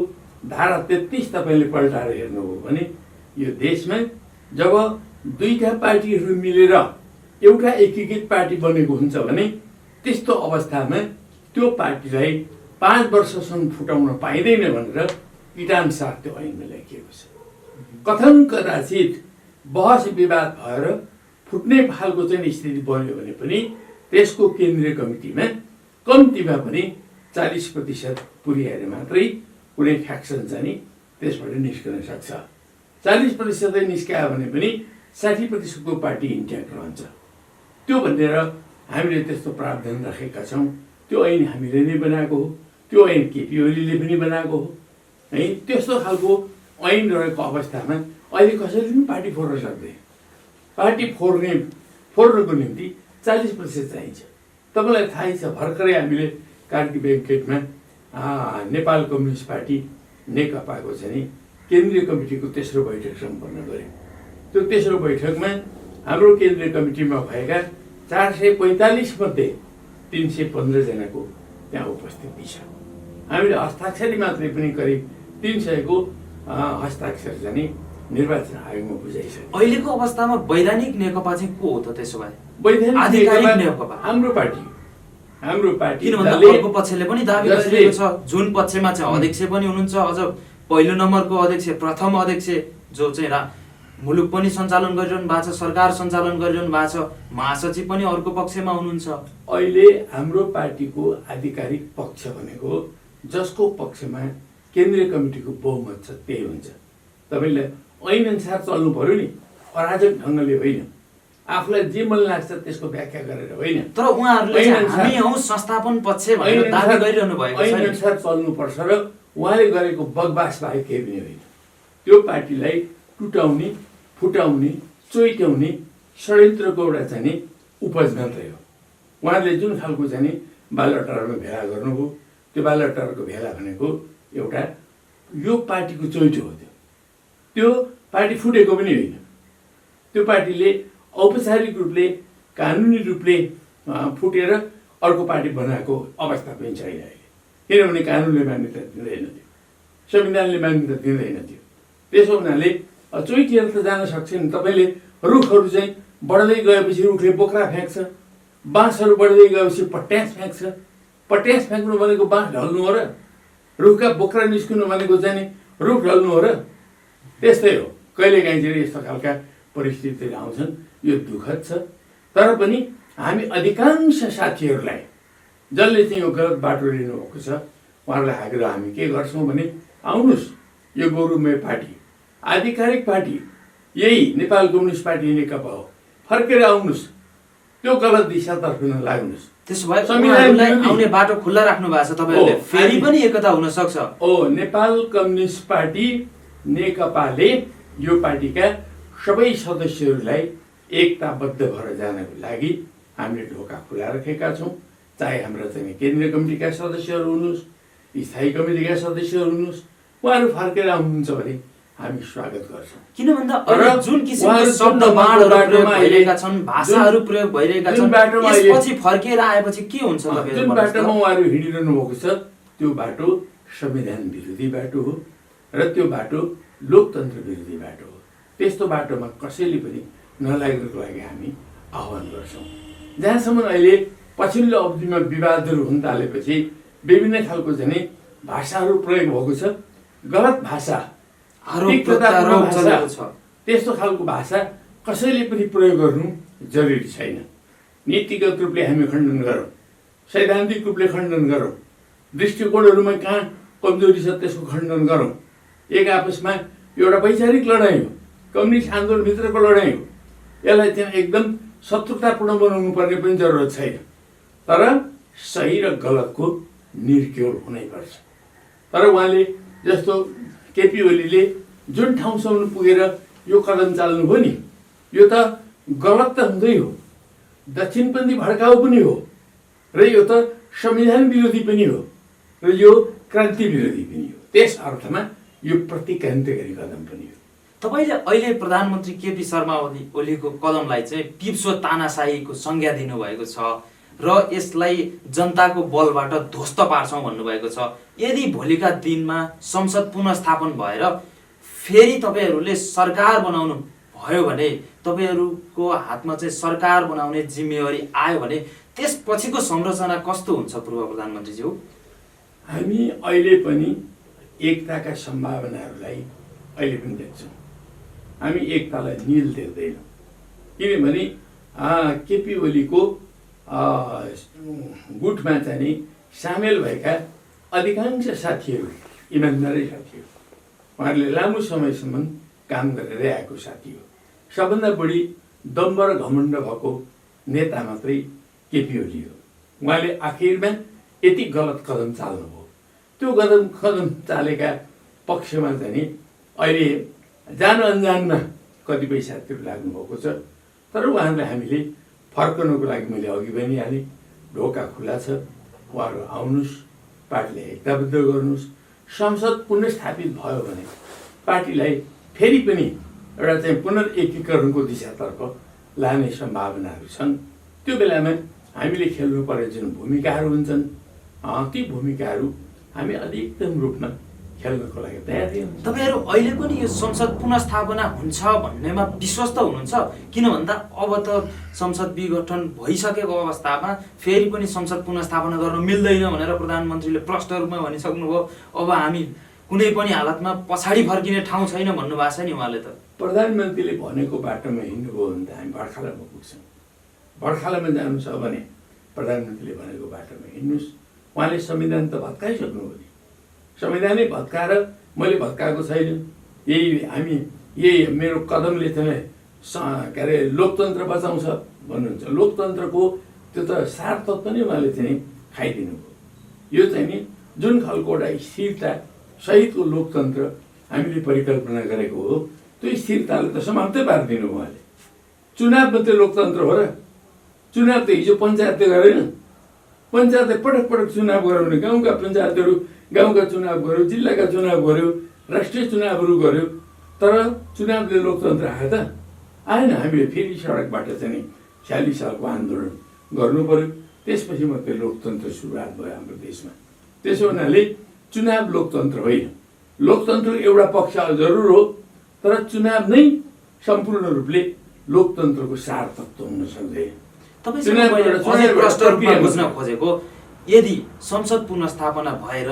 धारा 33 तपाईँले पल्टाएर हेर्नुभयो भने यो देशमा जब दुईटा पार्टीहरू मिलेर एउटा एकीकृत पार्टी बनेको हुन्छ भने त्यस्तो अवस्थामा त्यो पार्टीलाई 5 वर्षसम्म फुटाउन पाइँदैन भनेर किटानुसार त्यो ऐनमा लेखिएको छ। कथन कदाचित बहस विवाद भएर फुट्ने खालको चाहिँ स्थिति बन्यो भने पनि त्यसको केन्द्रीय कमिटीमा कम्तीमा पनि 40% पुर्याएर मात्रै कुनै फ्याक्सन चाहिँ त्यसबाट निस्कन सक्छ। 40% निस्कायो भने पनि 60% को पार्टी इन्ट्याक्ट रहन्छ। त्यो भनेर हामीले त्यस्तो प्रावधान राखेका छौँ। त्यो ऐन हामीले नै बनाएको हो, त्यो ऐन केपी ओलीले पनि बनाएको हो है। त्यस्तो खालको ऐन रहेको अवस्थामा अहिले कसैले पनि पार्टी फोड्न सक्दैन। पार्टी फोड्नको निम्ति 40% चाहिन्छ। तपाईँलाई थाहै छ भर्खरै हामीले कार्की ब्याङ्केटमा नेपाल कम्युनिस्ट पार्टी नेकपाको चाहिँ केन्द्रीय कमिटीको तेस्रो बैठक सम्पन्न गर्यो। त्यो तेस्रो बैठकमा हाम्रो केन्द्रीय कमिटीमा भएका 445 मध्ये 315 जनाको त्यहाँ उपस्थिति छ। हामीले हस्ताक्षरी मात्रै पनि करिब 300 को हस्ताक्षर चाहिँ निर्वाचन आयोगमा बुझाइसक्यो। अहिलेको अवस्थामा वैधानिक नेकपा चाहिँ को हो त? त्यसो भए वैधानिक नेकपा हाम्रो पार्टी किनभने अर्को पक्षले पनि दाबी गरिरहेको छ जुन पक्षमा चाहिँ अध्यक्ष पनि हुनुहुन्छ, अझ पहिलो नम्बरको अध्यक्ष, प्रथम अध्यक्ष जो चाहिँ मुलुक पनि सञ्चालन गरिरहनु भएको छ, सरकार सञ्चालन गरिरहनु भएको छ, महासचिव पनि अर्को पक्षमा हुनुहुन्छ। अहिले हाम्रो पार्टीको आधिकारिक पक्ष भनेको जसको पक्षमा केन्द्रीय कमिटीको बहुमत छ त्यही हुन्छ। तपाईँले ऐन अनुसार चल्नु पर्यो नि, अराजक ढङ्गले होइन, आफूलाई जे मन लाग्छ त्यसको व्याख्या गरेर होइन। तर उहाँहरूले हामी हौ संस्थापन पक्ष भनेर दाबी गरिरहनु भएको छ। ऐन अनुसार चल्नुपर्छ र उहाँले गरेको बगबास बाहेक केही पनि होइन। त्यो पार्टीलाई टुटाउने, फुटाउने, चोइट्याउने षड्यन्त्रको एउटा चाहिँ उपज मात्रै हो। उहाँले जुन खालको चाहिँ बालटारमा भेला गर्नुभयो त्यो बालटारको भेला भनेको एउटा यो पार्टीको चोइटो हो। त्यो पार्टी फुटेको पनि होइन। त्यो पार्टीले औपचारिक रूपले कानुनी रूपले फुटेर अर्को पार्टी बनाएको अवस्था पनि छैन अहिले। किनभने कानुनले मान्यता दिँदैन थियो, संविधानले मान्यता दिँदैन थियो। त्यसो हुनाले चोइटिएर त जान सक्छ नि। तपाईँले रुखहरू चाहिँ बढ्दै गएपछि रुखले बोक्रा फ्याँक्छ, बाँसहरू बढ्दै गएपछि पट्यास फ्याँक्छ। पट्यास फ्याँक्नु भनेको बाँस ढल्नु हो र? रुखका बोक्रा निस्कनु भनेको चाहिँ रुख ढल्नु हो र? त्यस्तै हो। कहिलेकाहीँ चाहिँ यस्तो खालका परिस्थितिहरू आउँछन्, यो दुःखद छ। तर पनि हामी अधिकांश साथीहरूलाई जसले चाहिँ यो गलत बाटो लिनुभएको छ उहाँहरूलाई आग्रह हामी के गर्छौँ भने आउनुहोस्, यो गौरवमय पार्टी, आधिकारिक पार्टी यही नेपाल कम्युनिस्ट पार्टी नेकपा हो, फर्केर आउनुहोस्। त्यो गलत दिशातर्फ नलाग्नुहोस्। त्यसो भए उहाँहरूलाई आउने बाटो खुल्ला राख्नु भएको छ तपाईँहरूले, फेरि पनि एकता हुन सक्छ। नेपाल कम्युनिस्ट पार्टी नेकपाले यो पार्टीका सबै सदस्यहरूलाई एकताबद्ध भएर जानको लागि हामीले ढोका खुला राखेका छौँ। चाहे हाम्रा चाहिँ केन्द्रीय कमिटीका सदस्यहरू हुनुहोस्, स्थायी कमिटीका सदस्यहरू हुनुहोस्, उहाँहरू फर्केर आउनुहुन्छ भने हामी स्वागत गर्छौँ। किन भन्दा अहिले जुन किसिमको शब्द बाणहरू प्रयोग भइरहेका छन्, भाषाहरू प्रयोग भइरहेका छन्, यसपछि फर्केर आएपछि के हुन्छ? जुन बाटोमा उहाँहरू हिँडिरहनु भएको छ त्यो बाटो संविधान विरोधी बाटो हो र त्यो बाटो लोकतन्त्र विरोधी बाटो हो। त्यस्तो बाटोमा कसैले पनि नलाग्नुको लागि हामी आह्वान गर्छौँ। जहाँसम्म अहिले पछिल्लो अवधिमा विवादहरू हुन थालेपछि विभिन्न खालको चाहिँ भाषाहरू प्रयोग भएको छ, गलत भाषा, त्यस्तो खालको भाषा कसैले पनि प्रयोग गर्नु जरुरी छैन। नीतिगत रूपले हामी खण्डन गरौँ, सैद्धान्तिक रूपले खण्डन गरौँ, दृष्टिकोणहरूमा कहाँ कमजोरी छ त्यसको खण्डन गरौँ। एक आपसमा एउटा वैचारिक लडाइँ हो, कम्युनिस्ट आन्दोलनभित्रको लडाइँ हो। यसलाई चाहिँ एकदम शत्रुतापूर्ण बनाउनु पर्ने पनि जरुरत छैन, तर सही र गलतको निर्क्योल हुनैपर्छ। तर उहाँले जस्तो केपी ओलीले जुन ठाउँसम्म पुगेर यो कदम चाल्नुभयो नि, यो त गलत त हुँदै हो, दक्षिणपन्थी भड्काउ पनि हो र यो त संविधान विरोधी पनि हो र यो क्रान्ति विरोधी पनि हो। त्यस अर्थमा यो प्रतिक्रान्तिकारी कदम पनि हो। तपाईँले अहिले प्रधानमन्त्री केपी शर्मा ओलीको कदमलाई चाहिँ पिप्सो तानाशाहीको संज्ञा दिनुभएको छ र यसलाई जनताको बलबाट ध्वस्त पार्छौँ भन्नुभएको छ। यदि भोलिका दिनमा संसद पुनर्स्थापन भएर फेरि तपाईँहरूले सरकार बनाउनु भयो भने, तपाईँहरूको हातमा चाहिँ सरकार बनाउने जिम्मेवारी आयो भने त्यसपछिको संरचना कस्तो हुन्छ पूर्व प्रधानमन्त्रीज्यू? हामी अहिले पनि एकताका सम्भावनाहरूलाई अहिले पनि देख्छौँ। हामी एकतालाई नील देख्दैनौँ, किनभने केपी ओलीको गुटमा चाहिँ सामेल भएका अधिकांश साथीहरू इमान्दारै साथी हो। उहाँहरूले लामो समयसम्म काम गरेर आएको साथी हो। सबभन्दा बढी दम्ब र घमण्ड भएको नेता मात्रै केपी ओली हो। उहाँले आखिरमा यति गलत कदम चाल्नुभयो। त्यो कदम चालेका पक्षमा चाहिँ अहिले जान अनजानमा कतिपय साथीहरू लाग्नुभएको छ। तर उहाँहरूलाई हामीले फर्कनुको लागि मैले अघि पनि हालेँ, ढोका खुला छ, उहाँहरू आउनुहोस्, पार्टीलाई एकताबद्ध गर्नुहोस्। संसद पुनर्स्थापित भयो भने पार्टीलाई फेरि पनि एउटा चाहिँ पुनर्एकीकरणको दिशातर्फ लाने सम्भावनाहरू छन्। त्यो बेलामा हामीले खेल्नुपर्ने जुन भूमिकाहरू हुन्छन् ती भूमिकाहरू हामी अधिकतम रूपमा खेल्नको लागि तयार हुन्छौँ। तपाईँहरू अहिले पनि यो संसद पुनर्स्थापना हुन्छ भन्नेमा विश्वस्त हुनुहुन्छ? किन भन्दा अब त संसद विघटन भइसकेको अवस्थामा फेरि पनि संसद पुनर्स्थापना गर्न मिल्दैन भनेर प्रधानमन्त्रीले प्रष्ट रूपमा भनिसक्नुभयो। अब हामी कुनै पनि हालतमा पछाडि फर्किने ठाउँ छैन भन्नुभएको छ नि उहाँले त। प्रधानमन्त्रीले भनेको बाटोमा हिँड्नुभयो भने त हामी बर्खालामा पुग्छौँ। बर्खालामा जानु छ भने प्रधानमन्त्रीले भनेको बाटोमा हिँड्नुहोस्। उहाँले संविधान त भत्काइसक्नुभयो नि, संविधानै भत्काएर मैले भत्काएको छैन, यही मेरो कदमले चाहिँ के अरे लोकतन्त्र बचाउँछ भन्नुहुन्छ। लोकतन्त्रको त्यो त सार तत्त्व नै उहाँले चाहिँ खाइदिनु भयो। यो चाहिँ नि जुन खालको एउटा स्थिरता सहितको लोकतन्त्र हामीले परिकल्पना गरेको हो, त्यो स्थिरताले त समाप्तै पारिदिनु उहाँले। चुनाव मात्रै लोकतन्त्र हो र? चुनाव त हिजो पञ्चायतले गरेन। पञ्चायतले पटक पटक चुनाव गऱ्यो भने गाउँका पञ्चायतहरू गाउँका चुनाव गऱ्यो, जिल्लाका चुनाव गऱ्यो, राष्ट्रिय चुनावहरू गऱ्यो, तर चुनावले लोकतन्त्र आयो त? आएन। हामीले फेरि सडकबाट चाहिँ 46 सालको आन्दोलन गर्नु पर्यो, त्यसपछि मात्रै लोकतन्त्र सुरुवात भयो हाम्रो देशमा। त्यसो हुनाले चुनाव लोकतन्त्र होइन। लोकतन्त्र एउटा पक्ष जरुर हो, तर चुनाव नै सम्पूर्ण रूपले लोकतन्त्रको सार तत्त्व हुन सक्दैन। बुझ्न खोजेको, यदि संसद पुनर्स्थापना भएर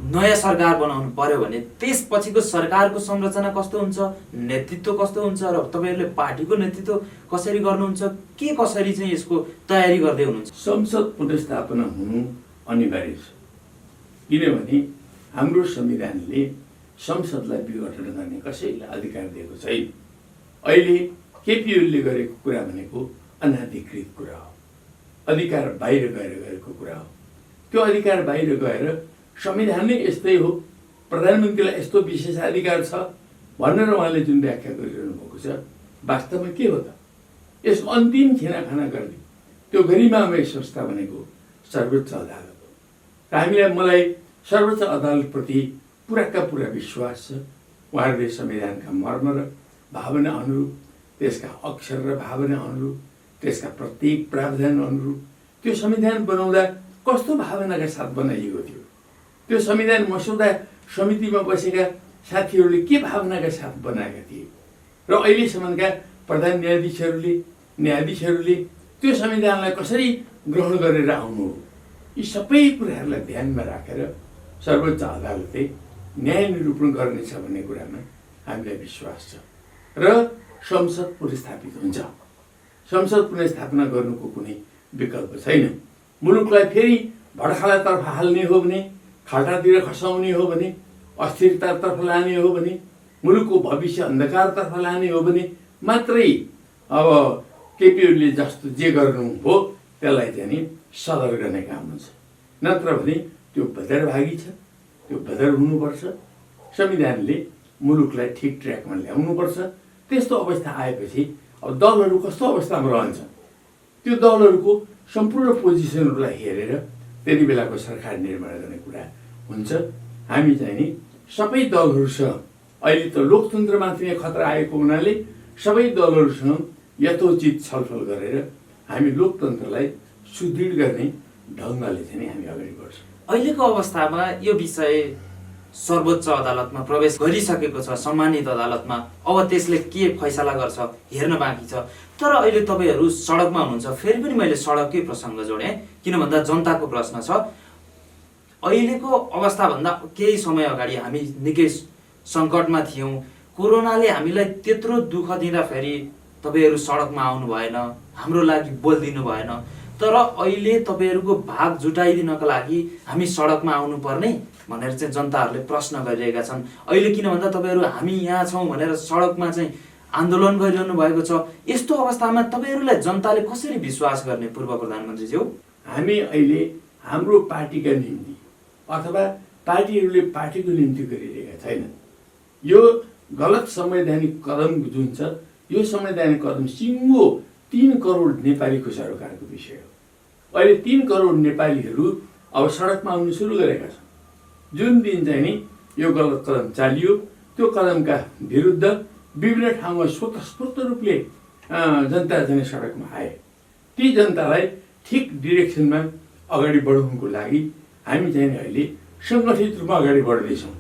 नयाँ सरकार बनाउनु पर्यो भने त्यसपछिको सरकारको संरचना कस्तो हुन्छ, नेतृत्व कस्तो हुन्छ र तपाईँहरूले पार्टीको नेतृत्व कसरी गर्नुहुन्छ, के कसरी चाहिँ यसको तयारी गर्दै हुनुहुन्छ? संसद पुनर्स्थापना हुनु अनिवार्य छ, किनभने हाम्रो संविधानले संसदलाई विघटन गर्ने कसैलाई अधिकार दिएको छैन। अहिले केपी ओलीले गरेको कुरा भनेको अनाधिकृत कुरा हो, अधिकार बाहिर गएर गरेको कुरा हो। त्यो अधिकार बाहिर गएर संविधान नै यस्तै हो, प्रधानमन्त्रीलाई यस्तो विशेषाधिकार छ भनेर उहाँले जुन व्याख्या गरिरहनु भएको छ, वास्तवमा के हो त? यसको अन्तिम छिनाखाना गर्ने त्यो गरिमामय संस्था भनेको सर्वोच्च अदालत हो। र मलाई सर्वोच्च अदालतप्रति पुराका पुरा विश्वास छ। उहाँहरूले संविधानका मर्म र भावना अनुरूप, त्यसका अक्षर र भावना अनुरूप, त्यसका प्रत्येक प्रावधान अनुरूप त्यो संविधान बनाउँदा कस्तो भावनाका साथ बनाइएको थियो, त्यो संविधान मसौदा समितिमा बसेका साथीहरूले के भावनाका साथ बनाएका थिए र अहिलेसम्मका प्रधान न्यायाधीशहरूले त्यो संविधानलाई कसरी ग्रहण गरेर आउनु हो, यी सबै कुराहरूलाई ध्यानमा राखेर सर्वोच्च अदालतले न्याय निरूपण गर्नेछ भन्ने कुरामा हामीलाई विश्वास छ। र संसद पुनर्स्थापित हुन्छ। संसद पुनर्स्थापना गर्नुको कुनै विकल्प छैन। मुलुकलाई फेरि भडखालातर्फ हाल्ने हो भने, खाल्टातिर खसाउने हो भने, अस्थिरतातर्फ लाने हो भने, मुलुकको भविष्य अन्धकारतर्फ लाने हो भने मात्रै अब केपी ओलीले जस्तो जे गर्नु हो त्यसलाई चाहिँ नि सदर गर्ने काम हुन्छ। नत्र भने त्यो बदरभागी छ, त्यो बदर हुनुपर्छ। संविधानले मुलुकलाई ठिक ट्र्याकमा ल्याउनुपर्छ। त्यस्तो अवस्था आएपछि अब दलहरू कस्तो अवस्थामा रहन्छ, त्यो दलहरूको सम्पूर्ण पोजिसनहरूलाई हेरेर त्यति बेलाको सरकार निर्माण गर्ने कुरा हुन्छ। हामी चाहिँ नि सबै दलहरूसँग अहिले त लोकतन्त्रमाथि नै खतरा आएको हुनाले सबै दलहरूसँग यथोचित छलफल गरेर हामी लोकतन्त्रलाई सुदृढ गर्ने ढङ्गले चाहिँ हामी अगाडि बढ्छौँ। अहिलेको अवस्थामा यो विषय सर्वोच्च अदालतमा प्रवेश गरिसकेको छ, सम्मानित अदालतमा। अब त्यसले के फैसला गर्छ हेर्न बाँकी छ। तर अहिले तपाईँहरू सडकमा हुनुहुन्छ। फेरि पनि मैले सडककै प्रसङ्ग जोडेँ, किन भन्दा जनताको प्रश्न छ। अहिलेको अवस्थाभन्दा केही समय अगाडि हामी निकै सङ्कटमा थियौँ। कोरोनाले हामीलाई त्यत्रो दुःख दिँदाखेरि तपाईँहरू सडकमा आउनु भएन, हाम्रो लागि बोलिदिनु भएन। तर अहिले तपाईँहरूको भाग जुटाइदिनको लागि हामी सडकमा आउनुपर्ने भनेर चाहिँ जनताहरूले प्रश्न गरिरहेका छन्। अहिले किन भन्दा तपाईँहरू हामी यहाँ छौँ भनेर सडकमा चाहिँ आन्दोलन गरिरहनु भएको छ। यस्तो अवस्थामा तपाईँहरूलाई जनताले कसरी विश्वास गर्ने पूर्व प्रधानमन्त्रीज्यू? हामी अहिले हाम्रो पार्टीका निम्ति अथवा पार्टीहरूले पार्टीको निम्ति गरिरहेका छैनन्। यो गलत संवैधानिक कदम जुन छ, यो संवैधानिक कदम सिङ्गो 3 करोड नेपालीको सरकारको विषय हो। अहिले 3 करोड नेपालीहरू अब सडकमा आउनु सुरु गरेका छन्। जुन दिन चाहिँ नि यो गलत कदम चालियो, त्यो कदमका विरुद्ध विभिन्न ठाउँमा स्वतस्फूर्त रूपले जनता चाहिँ सडकमा आए। ती जनतालाई ठिक डिरेक्सनमा अगाडि बढाउनुको लागि हामी चाहिँ अहिले सङ्गठित रूपमा अगाडि बढ्दैछौँ।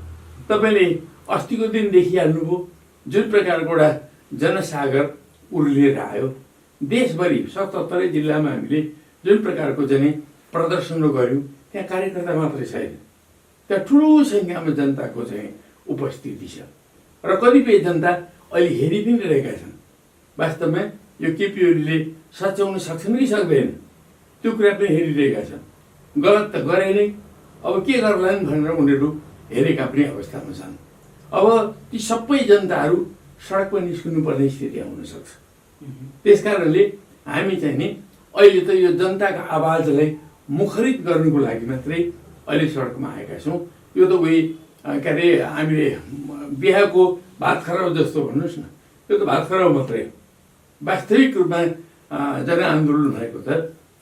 तपाईँले अस्तिको दिन देखिहाल्नुभयो जुन प्रकारको एउटा जनसागर उर्लिएर आयो। देशभरि 77 जिल्लामा हामीले जुन प्रकारको चाहिँ प्रदर्शन गऱ्यौँ, त्यहाँ कार्यकर्ता मात्रै छैन, त्यहाँ ठुलो सङ्ख्यामा जनताको चाहिँ उपस्थिति छ। र कतिपय जनता अहिले हेरि पनि रहेका छन्। वास्तवमा यो केपी ओलीले सच्याउन सक्छन् कि सक्दैन त्यो कुरा पनि हेरिरहेका छन्। गलत त गरे नै, अब के गर्लान् भनेर उनीहरू हेरेका पनि अवस्थामा छन्। अब ती सबै जनताहरू सडकमा निस्किनुपर्ने स्थिति आउन सक्छ। त्यसकारणले हामी चाहिँ नि अहिले त यो जनताका आवाजलाई मुखरित गर्नुको लागि मात्रै अहिले सडकमा आएका छौँ। यो त उही के अरे हामीले बिहाको भात खराउ जस्तो भन्नुहोस् न, त्यो त भात खराउ मात्रै हो। वास्तविक रूपमा जनआन्दोलन भएको त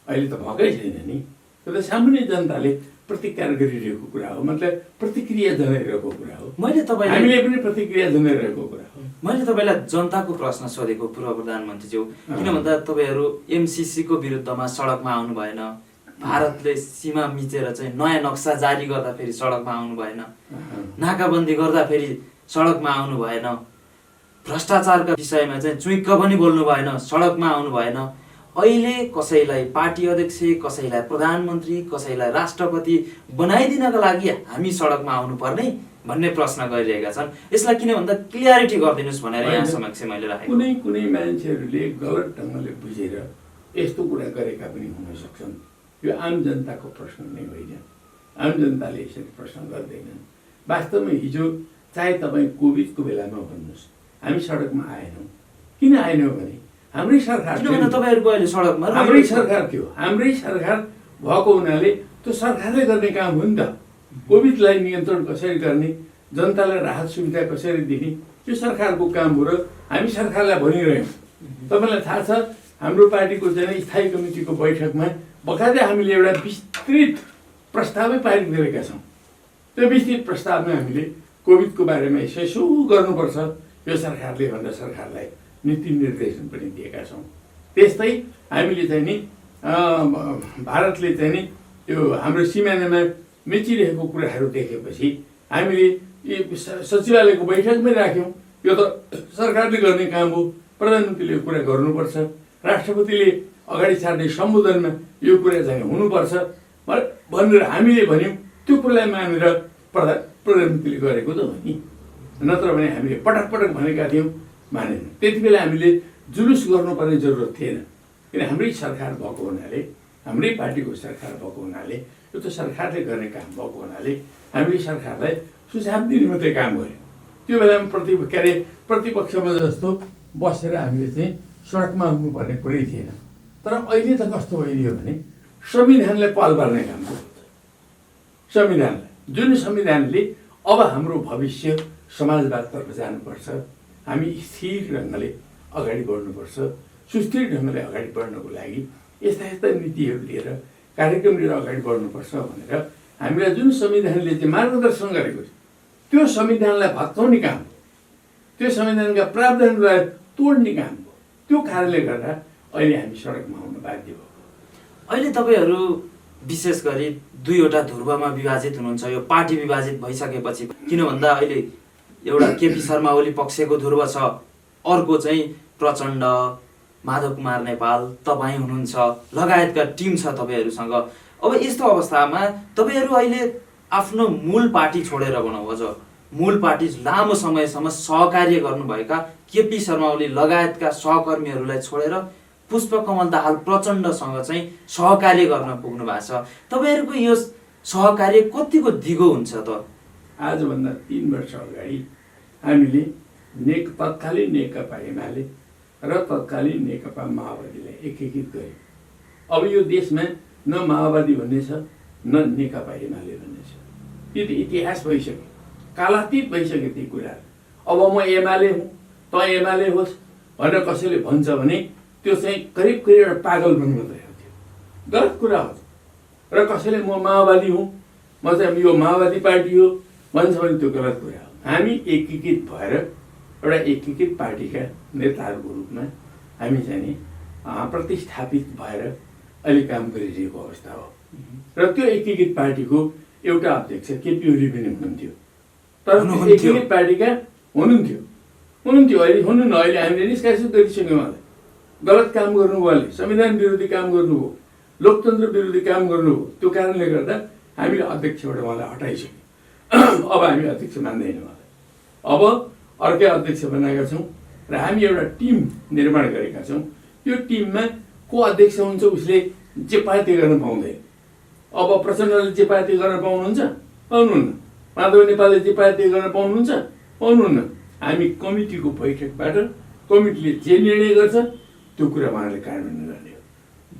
अहिले त भएकै छैन नि। त्यो त सामान्य जनताले प्रतिकार गरिरहेको कुरा हो, मतलब प्रतिक्रिया जनाइरहेको कुरा हो। हामीले पनि प्रतिक्रिया जनाइरहेको कुरा हो। मैले तपाईँलाई जनताको प्रश्न सोधेको पूर्व प्रधानमन्त्रीज्यू, किन भन्दा तपाईँहरू एमसिसीको विरुद्धमा सडकमा आउनु भएन, भारतले सीमा मिचेर चाहिँ नयाँ नक्सा जारी गर्दा फेरि सडकमा आउनु भएन, नाकाबन्दी गर्दा फेरि सडकमा आउनु भएन, भ्रष्टाचारका विषयमा चाहिँ चुइक्क पनि बोल्नु भएन, सडकमा आउनु भएन। अहिले कसैलाई पार्टी अध्यक्ष, कसैलाई प्रधानमन्त्री, कसैलाई राष्ट्रपति बनाइदिनका लागि हामी सडकमा आउनुपर्ने भन्ने प्रश्न गरिरहेका छन्। यसलाई किन भन्दा क्लियरिटी गरिदिनुहोस् भनेर यहाँ समक्ष मैले राखेको। कुनै मान्छेहरूले गलत ढङ्गले बुझेर यस्तो कुरा गरेका पनि हुन सक्छन्। यो आम जनताको प्रश्न नै होइन। आम जनताले यसरी प्रश्न गर्दैनन्। वास्तवमा हिजो चाहे तपाईँ कोभिडको बेलामा भन्नुहोस्, हामी सडकमा आएनौँ। किन आएनौँ भने हाम्रै सरकार किन भन्दा तपाईँहरूको अहिले सडकमा हाम्रै सरकार थियो। हाम्रै सरकार भएको हुनाले त्यो सरकारले गर्ने काम हो नि त। कोभिडलाई नियन्त्रण कसरी गर्ने, जनतालाई राहत सुविधा कसरी दिने, त्यो सरकारको काम हो र हामी सरकारलाई भनिरहेछौँ। तपाईँलाई थाहा छ हाम्रो पार्टीको चाहिँ स्थायी कमिटीको बैठकमा बकायदा हामीले एउटा विस्तृत प्रस्तावै पारित गरेका छौँ। त्यो विस्तृत प्रस्तावमा हामीले कोभिडको बारेमा यसो गर्नुपर्छ यो सरकारले भनेर सरकारलाई नीति निर्देशन पनि दिएका छौँ। त्यस्तै हामीले चाहिँ नि भारतले चाहिँ नि यो हाम्रो सिमानामा मेचिरहेको कुराहरू देखेपछि हामीले सचिवालयको बैठकमै राख्यौँ। यो त सरकारले गर्ने काम हो, प्रधानमन्त्रीले यो कुरा गर्नुपर्छ, राष्ट्रपतिले अगाडि सार्ने सम्बोधनमा यो कुरा चाहिँ हुनुपर्छ भनेर हामीले भन्यौँ। त्यो कुरालाई मानेर प्रधानमन्त्रीले गरेको त हो नि, नत्र भने हामीले पटक पटक भनेका थियौँ, मानेन। त्यति बेला हामीले जुलुस गर्नुपर्ने जरुरत थिएन, किन हाम्रै सरकार भएको हुनाले, हाम्रै पार्टीको सरकार भएको हुनाले, यो त सरकारले गर्ने काम भएको हुनाले हामीले सरकारलाई सुझाव दिने मात्रै काम गर्यौँ। त्यो बेलामा प्रतिपक्षमा जस्तो बसेर हामीले चाहिँ सडकमा आउनुपर्ने कुरै थिएन। तर अहिले त कस्तो भइदियो भने संविधानलाई पाल पार्ने काम गर्छ। संविधानलाई, जुन संविधानले अब हाम्रो भविष्य समाजवादतर्फ जानुपर्छ, हामी स्थिर ढङ्गले अगाडि बढ्नुपर्छ, सुस्थिर ढङ्गले अगाडि बढ्नको लागि यस्ता यस्ता नीतिहरू लिएर कार्यक्रम लिएर अगाडि बढ्नुपर्छ भनेर हामीलाई जुन संविधानले चाहिँ मार्गदर्शन गरेको छ त्यो संविधानलाई भत्काउने काम, त्यो संविधानका प्रावधानलाई तोड्ने काम हो। त्यो कारणले गर्दा अहिले हामी सडकमा आउन बाध्य भयो। अहिले तपाईँहरू विशेष गरी दुईवटा ध्रुवमा विभाजित हुनुहुन्छ। यो पार्टी विभाजित भइसकेपछि, किन भन्दा अहिले एउटा केपी शर्मा ओली पक्षको ध्रुव छ, अर्को चाहिँ प्रचण्ड, माधव कुमार नेपाल, तपाईँ हुनुहुन्छ, लगायतका टिम छ तपाईँहरूसँग। अब यस्तो अवस्थामा तपाईँहरू अहिले आफ्नो मूल पार्टी छोडेर भनौँ, अझ मूल पार्टी लामो समयसम्म सहकार्य गर्नुभएका केपी शर्मा ओली लगायतका सहकर्मीहरूलाई छोडेर पुष्पकमल दाहाल प्रचण्डसँग चाहिँ सहकार्य गर्न पुग्नु भएको छ। तपाईँहरूको यो सहकार्य कतिको दिगो हुन्छ त? आजभन्दा 3 वर्ष अगाडि हामीले तत्कालीन नेकपा एमाले र तत्कालीन नेकपा माओवादीलाई एकीकृत गर्यौँ। अब यो देशमा न माओवादी भन्ने छ न नेकपा एमाले भन्ने छ। त्यो त इतिहास भइसक्यो, कालातीत भइसक्यो ती कुराहरू। अब म एमाले हुँ, त एमाले होस् भनेर कसैले भन्छ भने त्यो चाहिँ करिब एउटा पागलपन मात्रै हो, त्यो गलत कुरा हो। र कसैले म माओवादी हुँ, म चाहिँ यो माओवादी पार्टी हो भन्छ भने त्यो गलत कुरा हो। हामी एकीकृत भएर एउटा एकीकृत पार्टीका नेताहरूको रूपमा हामी चाहिँ नि प्रतिस्थापित भएर अहिले काम गरिरहेको अवस्था हो। र त्यो एकीकृत पार्टीको एउटा अध्यक्ष केपी ओली पनि हुनुहुन्थ्यो। तर एकीकृत पार्टीका हुनुहुन्थ्यो अहिले हुनु न, अहिले हामीले निष्कासित गरिसक्यौँ। उहाँलाई गलत काम गर्नुभयो, उहाँले संविधान विरोधी काम गर्नुभयो, लोकतन्त्र विरोधी काम गर्नुभयो। त्यो कारणले गर्दा हामीले अध्यक्षबाट उहाँलाई हटाइसक्यौँ। अब हामी अध्यक्ष मान्दैनौँ उहाँलाई। अब अर्कै अध्यक्ष बनाएका छौँ र हामी एउटा टिम निर्माण गरेका छौँ। त्यो टिममा को अध्यक्ष हुन्छ उसले जेपाती गर्न पाउँदैन। अब प्रचण्डले जेपाती गर्न पाउनुहुन्छ? पाउनुहुन्न। माधव नेपालले जेपाती गर्न पाउनुहुन्छ? पाउनुहुन्न। हामी कमिटीको बैठकबाट कमिटीले जे निर्णय गर्छ त्यो कुरा उहाँले कार्यान्वयन गर्ने हो।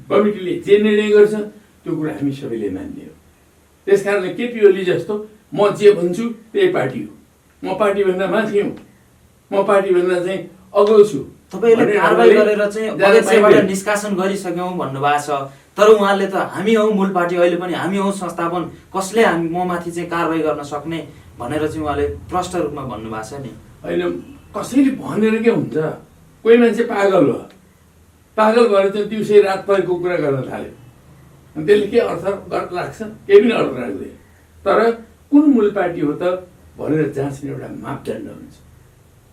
कमिटीले जे निर्णय गर्छ त्यो कुरा हामी सबैले मान्ने हो। त्यस कारणले केपी ओली जस्तो म जे भन्छु त्यही पार्टी हो, म पार्टीभन्दा माथि हुँ, म पार्टीभन्दा चाहिँ अग्लो छु। तपाईँले कारबाही गरेर चाहिँ अध्यक्षबाट निष्कासन गरिसक्यौँ भन्नुभएको छ, तर उहाँले त हामी हौँ मूल पार्टी, अहिले पनि हामी हौँ संस्थापन, कसले हामी म माथि चाहिँ कारबाही गर्न सक्ने भनेर चाहिँ उहाँले प्रष्ट रूपमा भन्नुभएको छ नि। होइन, कसैले भनेर के हुन्छ? कोही मान्छे पागल भयो, पागल भएर चाहिँ दिउँसै रात परेको कुरा गर्न थाल्यो, अनि त्यसले के अर्थ लाग्छ? केही पनि अर्थ लाग्दैन। तर कुन मूल पार्टी हो त भनेर जाँच्ने एउटा मापदण्ड हुन्छ।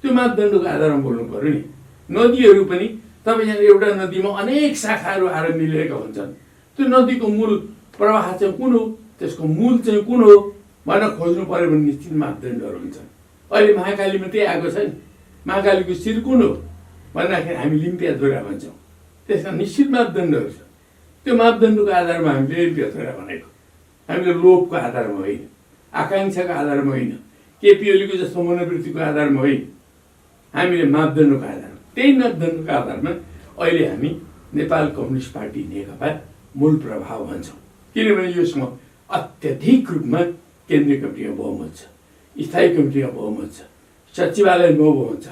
त्यो मापदण्डको आधारमा बोल्नु पऱ्यो नि। नदीहरू पनि तपाईँ एउटा नदीमा अनेक शाखाहरू आएर मिलेका हुन्छन्। त्यो नदीको मूल प्रवाह चाहिँ कुन हो, त्यसको मूल चाहिँ कुन हो भनेर खोज्नु पऱ्यो भने निश्चित मापदण्डहरू हुन्छन्। अहिले महाकालीमा त्यही आएको छ नि, महाकालीको शिर कुन हो भन्दाखेरि हामी लिम्पिया धुरा भन्छौँ। त्यसका निश्चित मापदण्डहरू छ। त्यो मापदण्डको आधारमा हामीले लिम्पिया धुरा भनेको, हामीले लोभको आधारमा होइन, आकाङ्क्षाको आधारमा होइन, केपी ओलीको जस्तो मनोवृत्तिको आधारमा होइन, हामीले मापदण्डको आधारमा, त्यही मापदण्डको आधारमा अहिले हामी नेपाल कम्युनिस्ट पार्टी नेकपा मूल प्रभाव भन्छौँ, किनभने यसमा अत्यधिक रूपमा केन्द्रीय कमिटीमा बहुमत छ, स्थायी कमिटीमा बहुमत छ, सचिवालयमा बहुमत छ,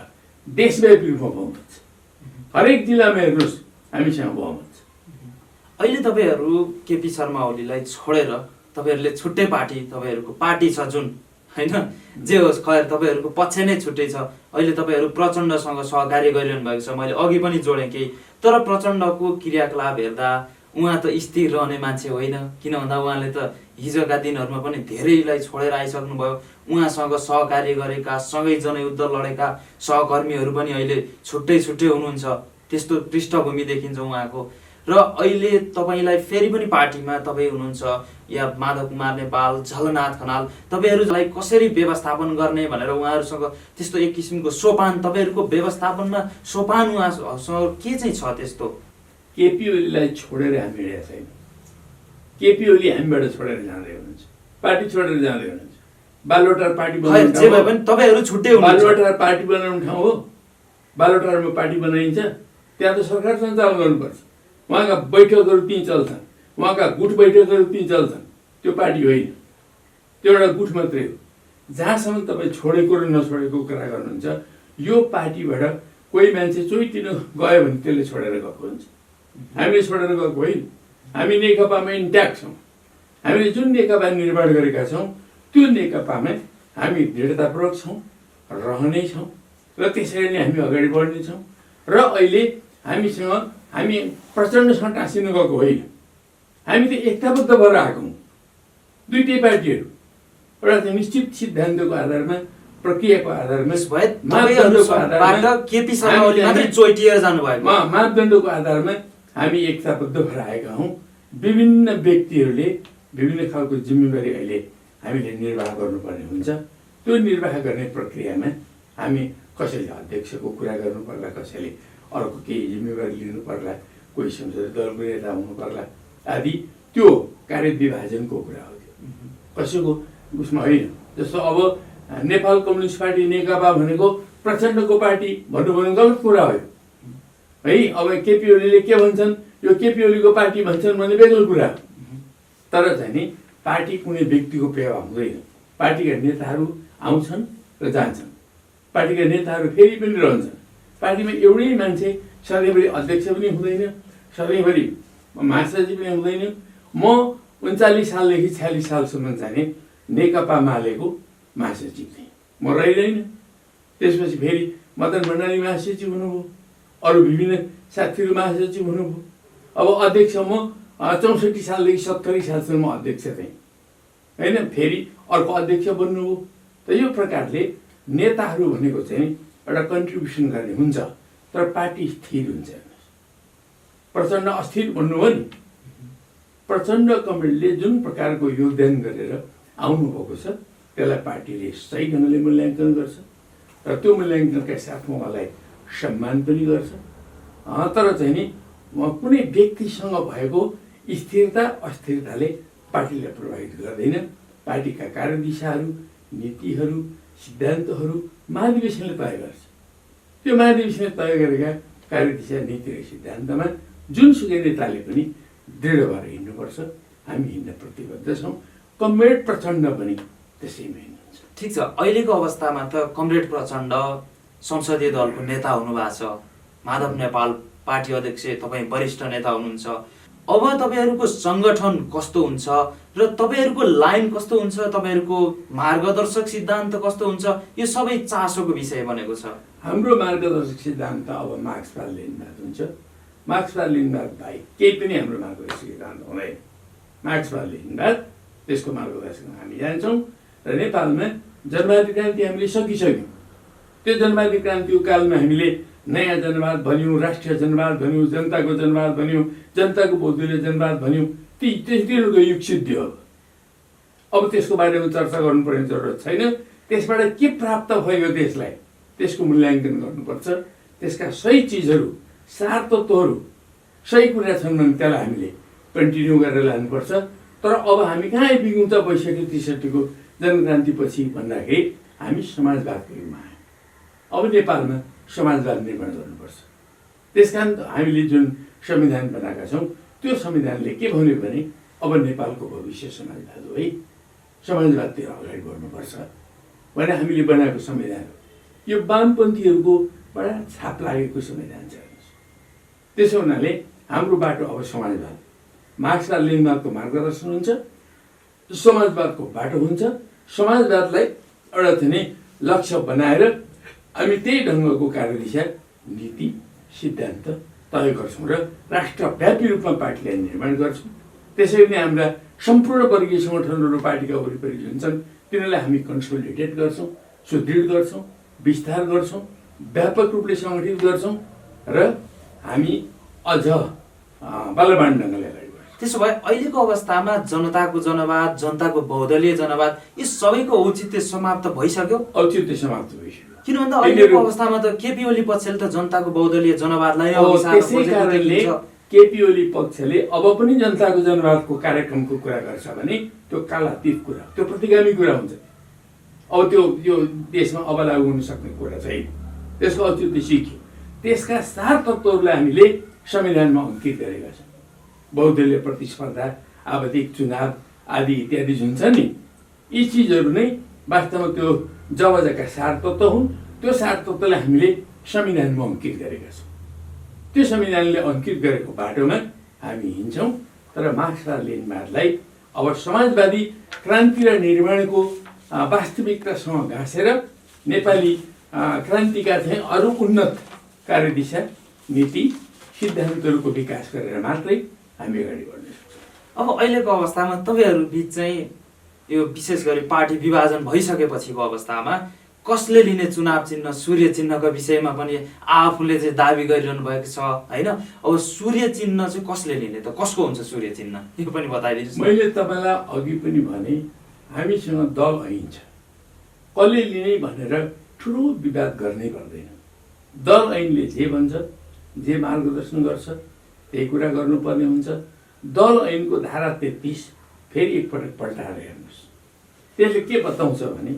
देशव्यापी रूपमा बहुमत छ, हरेक जिल्लामा हेर्नुहोस् हामीसँग बहुमत छ। अहिले तपाईँहरू केपी शर्मा ओलीलाई छोडेर तपाईँहरूले छुट्टै पार्टी, तपाईँहरूको पार्टी छ जुन, होइन, जे होस् खैर तपाईँहरूको पक्ष नै छुट्टै छ। अहिले तपाईँहरू प्रचण्डसँग सहकार्य गरिरहनु भएको छ, मैले अघि पनि जोडेँ केही। तर प्रचण्डको क्रियाकलाप हेर्दा उहाँ त स्थिर रहने मान्छे होइन, किन भन्दा उहाँले त हिजोका दिनहरूमा पनि धेरैलाई छोडेर आइसक्नुभयो। उहाँसँग सहकार्य गरेका, सँगै जनयुद्ध लडेका सहकर्मीहरू पनि अहिले छुट्टै छुट्टै हुनुहुन्छ, त्यस्तो पृष्ठभूमि देखिन्छ उहाँको। र अहिले तपाईँलाई फेरि पनि पार्टीमा तपाईँ हुनुहुन्छ, या माधव कुमार नेपाल, झलनाथ खनाल, तपाईँहरूलाई कसरी व्यवस्थापन गर्ने भनेर उहाँहरूसँग त्यस्तो एक किसिमको सोपान, तपाईँहरूको व्यवस्थापनमा सोपान उहाँसँग के चाहिँ छ त्यस्तो? केपी ओलीलाई छोडेर हामी हिँडेका छैन। केपी ओली हामीबाट छोडेर जाँदै हुनुहुन्छ, पार्टी छोडेर जाँदै हुनुहुन्छ। बालुवाटार पार्टी बनाउने जे भए पनि तपाईँहरू छुट्टै हुनुहुन्छ। बालुवाटार पार्टी बनाउने ठाउँ हो, बालुवाटारमा पार्टी बनाइन्छ, त्यहाँ त सरकार सञ्चालन गर्नुपर्छ। उहाँका बैठकहरू त्यहीँ चल्छन्, उहाँका गुट बैठकहरू त्यहीँ चल्छन्। त्यो पार्टी होइन, त्यो एउटा गुट मात्रै हो। जहाँसम्म तपाईँ छोडेको र नछोडेको कुरा गर्नुहुन्छ, यो पार्टीबाट कोही मान्छे चोइटिनु गयो भने त्यसले छोडेर गएको हुन्छ, हामीले छोडेर गएको होइन। हामी नेकपामा इन्ट्याक्ट छौँ। हामीले जुन नेकपा निर्माण गरेका छौँ त्यो नेकपामा हामी दृढतापूर्वक छौँ, रहनेछौँ र त्यसरी नै हामी अगाडि बढ्नेछौँ। र अहिले हामीसँग हामी प्रचण्डसँग टाँसिनु गएको होइन, हामी त एकताबद्ध भएर आएको हौँ। दुईटै पार्टीहरू एउटा चाहिँ निश्चित सिद्धान्तको आधारमा, प्रक्रियाको आधारमा, मापदण्डको आधारमा हामी एकताबद्ध भएर आएका हौँ। विभिन्न व्यक्तिहरूले विभिन्न खालको जिम्मेवारी अहिले हामीले निर्वाह गर्नुपर्ने हुन्छ। त्यो निर्वाह गर्ने प्रक्रियामा हामी कसैले अध्यक्षको कुरा गर्नु पर्ला, कसैले अर्को केही जिम्मेवारी लिनु पर्ला, कोही संसदीय दलको नेता हुनु पर्ला आदि, त्यो कार्यविभाजनको कुरा हो। कसैको उसमा होइन। जस्तो अब नेपाल कम्युनिस्ट पार्टी नेकपा भनेको प्रचण्डको पार्टी भन्नु भने गलत कुरा हो है। अब केपी ओलीले के भन्छन्, यो केपी ओलीको पार्टी भन्छन् भने बेग्लो कुरा हो। तर चाहिँ नि पार्टी कुनै व्यक्तिको पेवा हुँदैन। पार्टीका नेताहरू आउँछन् र जान्छन्, पार्टीका नेताहरू फेरि पनि रहन्छन्। पार्टीमा एउटै मान्छे सधैँभरि अध्यक्ष पनि हुँदैन, सधैँभरि महासचिव पनि हुँदैन। म 39 सालदेखि 46 सालसम्म चाहिँ नेकपा मालेको महासचिव थिएँ, म रहिँदैन। त्यसपछि फेरि मदन भण्डारी महासचिव हुनुभयो, अरू विभिन्न साथीहरू महासचिव हुनुभयो। अब अध्यक्ष म 64 सालदेखि 70 सालसम्म अध्यक्ष थिएँ होइन, फेरि अर्को अध्यक्ष बन्नुभयो। त यो प्रकारले नेताहरू भनेको चाहिँ एउटा कन्ट्रिब्युसन गर्ने हुन्छ, तर पार्टी स्थिर हुन्छ। प्रचण्ड अस्थिर भन्नुभयो नि, प्रचण्ड कमरेडले जुन प्रकारको योगदान गरेर आउनुभएको छ त्यसलाई पार्टीले सही ढङ्गले मूल्याङ्कन गर्छ र त्यो मूल्याङ्कनका साथमा उहाँलाई सम्मान पनि गर्छ। तर चाहिँ नि कुनै व्यक्तिसँग भएको स्थिरता अस्थिरताले पार्टीलाई प्रभावित गर्दैन। पार्टीका कार्यदिशाहरू, नीतिहरू, सिद्धान्तहरू महाधिवेशनले तय गर्छ। त्यो महाधिवेशनले तय गरेका कार्यदिशा, नीति र सिद्धान्तमा जुनसुकै नेताले पनि दृढ भएर हिँड्नुपर्छ। हामी हिँड्न प्रतिबद्ध छौँ। कमरेड प्रचण्ड पनि त्यसैमा हिँड्नुहुन्छ। ठिक छ, अहिलेको अवस्थामा त कमरेड प्रचण्ड संसदीय दलको नेता हुनुभएको छ, माधव नेपाल पार्टी अध्यक्ष, तपाईँ वरिष्ठ नेता हुनुहुन्छ। अब तपाईँहरूको सङ्गठन कस्तो हुन्छ र तपाईँहरूको लाइन कस्तो हुन्छ, तपाईँहरूको मार्गदर्शक सिद्धान्त कस्तो हुन्छ, यो सबै चासोको विषय बनेको छ। हाम्रो मार्गदर्शक सिद्धान्त अब मार्क्सवाद लेनिनवाद हुन्छ। मार्क्सवाद लेनिनवाद बाहेक केही पनि हाम्रो मार्गदर्शक सिद्धान्त हुँदैन। मार्क्सवाद लेनिनवाद, त्यसको मार्गदर्शनमा हामी जान्छौँ। र नेपालमा जनवादी क्रान्ति हामीले सकिसक्यौँ। त्यो जनवादी क्रान्तिको कालमा हामीले नयाँ जनवाद भन्यौँ, राष्ट्रिय जनवाद भन्यौँ, जनताको जनवाद भन्यौँ, जनताको बहुदलीय जनवाद भन्यौँ। तिनीहरूको युग सिद्धियो। अब त्यसको बारेमा चर्चा गर्नुपर्ने जरुरत छैन। त्यसबाट के प्राप्त भयो देशलाई, त्यसको मूल्याङ्कन गर्नुपर्छ। त्यसका सही चिजहरू, सार तत्त्वहरू, सही कुरा छन् भने त्यसलाई हामीले कन्टिन्यू गरेर लानुपर्छ। तर अब हामी कहाँ आइपुग्यौँ त 62-63को जनक्रान्तिपछि भन्दाखेरि हामी समाजवादको युगमा आयौँ। अब नेपालमा समाजवाद निर्माण गर्नुपर्छ। त्यसकारण हामीले जुन संविधान बनाएका छौँ त्यो संविधानले के भन्यो भने अब नेपालको भविष्य समाजवाद हो है, समाजवादतिर अगाडि बढ्नुपर्छ भने हामीले बनाएको संविधान हो। यो वामपन्थीहरूको बडा छाप लागेको संविधान छ। त्यसो हुनाले हाम्रो बाटो अब समाजवाद, मार्क्स र लेनिनको मार्गदर्शन हुन्छ, समाजवादको बाटो हुन्छ। समाजवादलाई एउटा चाहिँ लक्ष्य बनाएर हामी त्यही ढङ्गको कार्यदिशा, नीति, सिद्धान्त तय गर्छौँ र राष्ट्रव्यापी रूपमा पार्टीलाई निर्माण गर्छौँ। त्यसरी नै हाम्रा सम्पूर्ण वर्गीय सङ्गठनहरू पार्टीका वरिपरि जुन छन् तिनीहरूलाई हामी कन्सोलिडेट गर्छौँ, सुदृढ गर्छौँ, विस्तार गर्छौँ, व्यापक रूपले सङ्गठित गर्छौँ र हामी अझ बलवान ढङ्गले अगाडि बढ्छौँ। त्यसो भए अहिलेको अवस्थामा जनताको जनवाद, जनताको बहुदलीय जनवाद यी सबैको औचित्य समाप्त भइसक्यो। औचित्य समाप्त भइसक्यो किन भन्दा अहिलेको अवस्थामा त केपी ओली पक्षले त जनताको बहुदलीय जनवादलाई त्यसै कारणले केपी ओली पक्षले अब पनि जनताको जनवादको कार्यक्रमको कुरा गर्छ भने त्यो कालातीत कुरा, त्यो प्रतिगामी कुरा हुन्छ। अब त्यो यो देशमा अब लागू हुन सक्ने कुरा छैन। त्यसको औचित्य सिक्यो। त्यसका 4 तत्त्वहरूलाई हामीले संविधानमा अङ्कित गरेका छौँ। बहुदलीय प्रतिस्पर्धा, आवधिक चुनाव आदि इत्यादि जुन छ नि, यी चिजहरू नै वास्तवमा त्यो जबजका 4 तत्त्व हुन्। त्यो 4 तत्त्वलाई हामीले संविधानमा अङ्कित गरेका छौँ। त्यो संविधानले अङ्कित गरेको बाटोमा हामी हिँड्छौँ। तर मार्क्स र लेनिनवादलाई अब समाजवादी क्रान्ति र निर्माणको वास्तविकतासँग घाँसेर नेपाली क्रान्तिका चाहिँ अरू उन्नत कार्यदिशा, नीति, सिद्धान्तहरूको विकास गरेर मात्रै हामी अगाडि बढ्न सक्छौँ। अब अहिलेको अवस्थामा तपाईँहरू बिच चाहिँ यो विशेष गरी पार्टी विभाजन भइसकेपछिको अवस्थामा कसले लिने चुनाव चिन्ह, सूर्य चिन्हको विषयमा पनि आफूले चाहिँ दाबी गरिरहनु भएको छ होइन। अब सूर्य चिन्ह चाहिँ कसले लिने त, कसको हुन्छ सूर्य चिन्ह, यो पनि बताइदिनुहोस्। मैले तपाईँलाई अघि पनि भने हामीसँग दल ऐन छ, कसले लिने भनेर ठुलो विवाद गर्नै पर्दैन। दल ऐनले जे भन्छ, जे मार्गदर्शन गर्छ त्यही कुरा गर्नुपर्ने हुन्छ। दल ऐनको धारा 33 फेरि एकपटक पल्टाएर हेर्नुहोस्। त्यसले के बताउँछ भने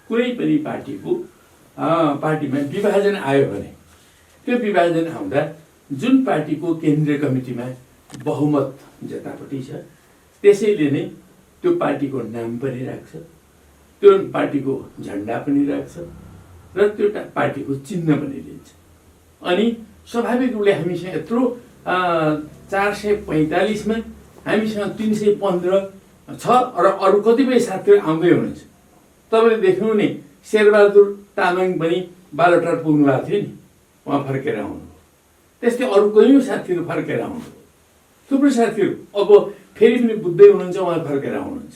कुनै पनि पार्टीमा विभाजन आयो भने त्यो विभाजन आउँदा जुन पार्टीको केन्द्रीय कमिटीमा बहुमत जतापट्टि छ त्यसैले नै त्यो पार्टीको नाम पनि राख्छ, त्यो पार्टीको झन्डा पनि राख्छ र त्यो पार्टीको चिन्ह पनि लिन्छ। अनि स्वाभाविक रूपले हामीसँग यत्रो 445 मा हामीसँग 315 छ र अरू कतिपय साथीहरू आउँदै हुनुहुन्छ। तपाईँले देख्नु नि शेरबहादुर तामाङ पनि बालटार पुग्नु भएको थियो नि, उहाँ फर्केर आउनु। त्यस्तै अरू कयौँ साथीहरू फर्केर आउनु। थुप्रै साथीहरू अब फेरि पनि बुझ्दै हुनुहुन्छ, उहाँ फर्केर आउनुहुन्छ।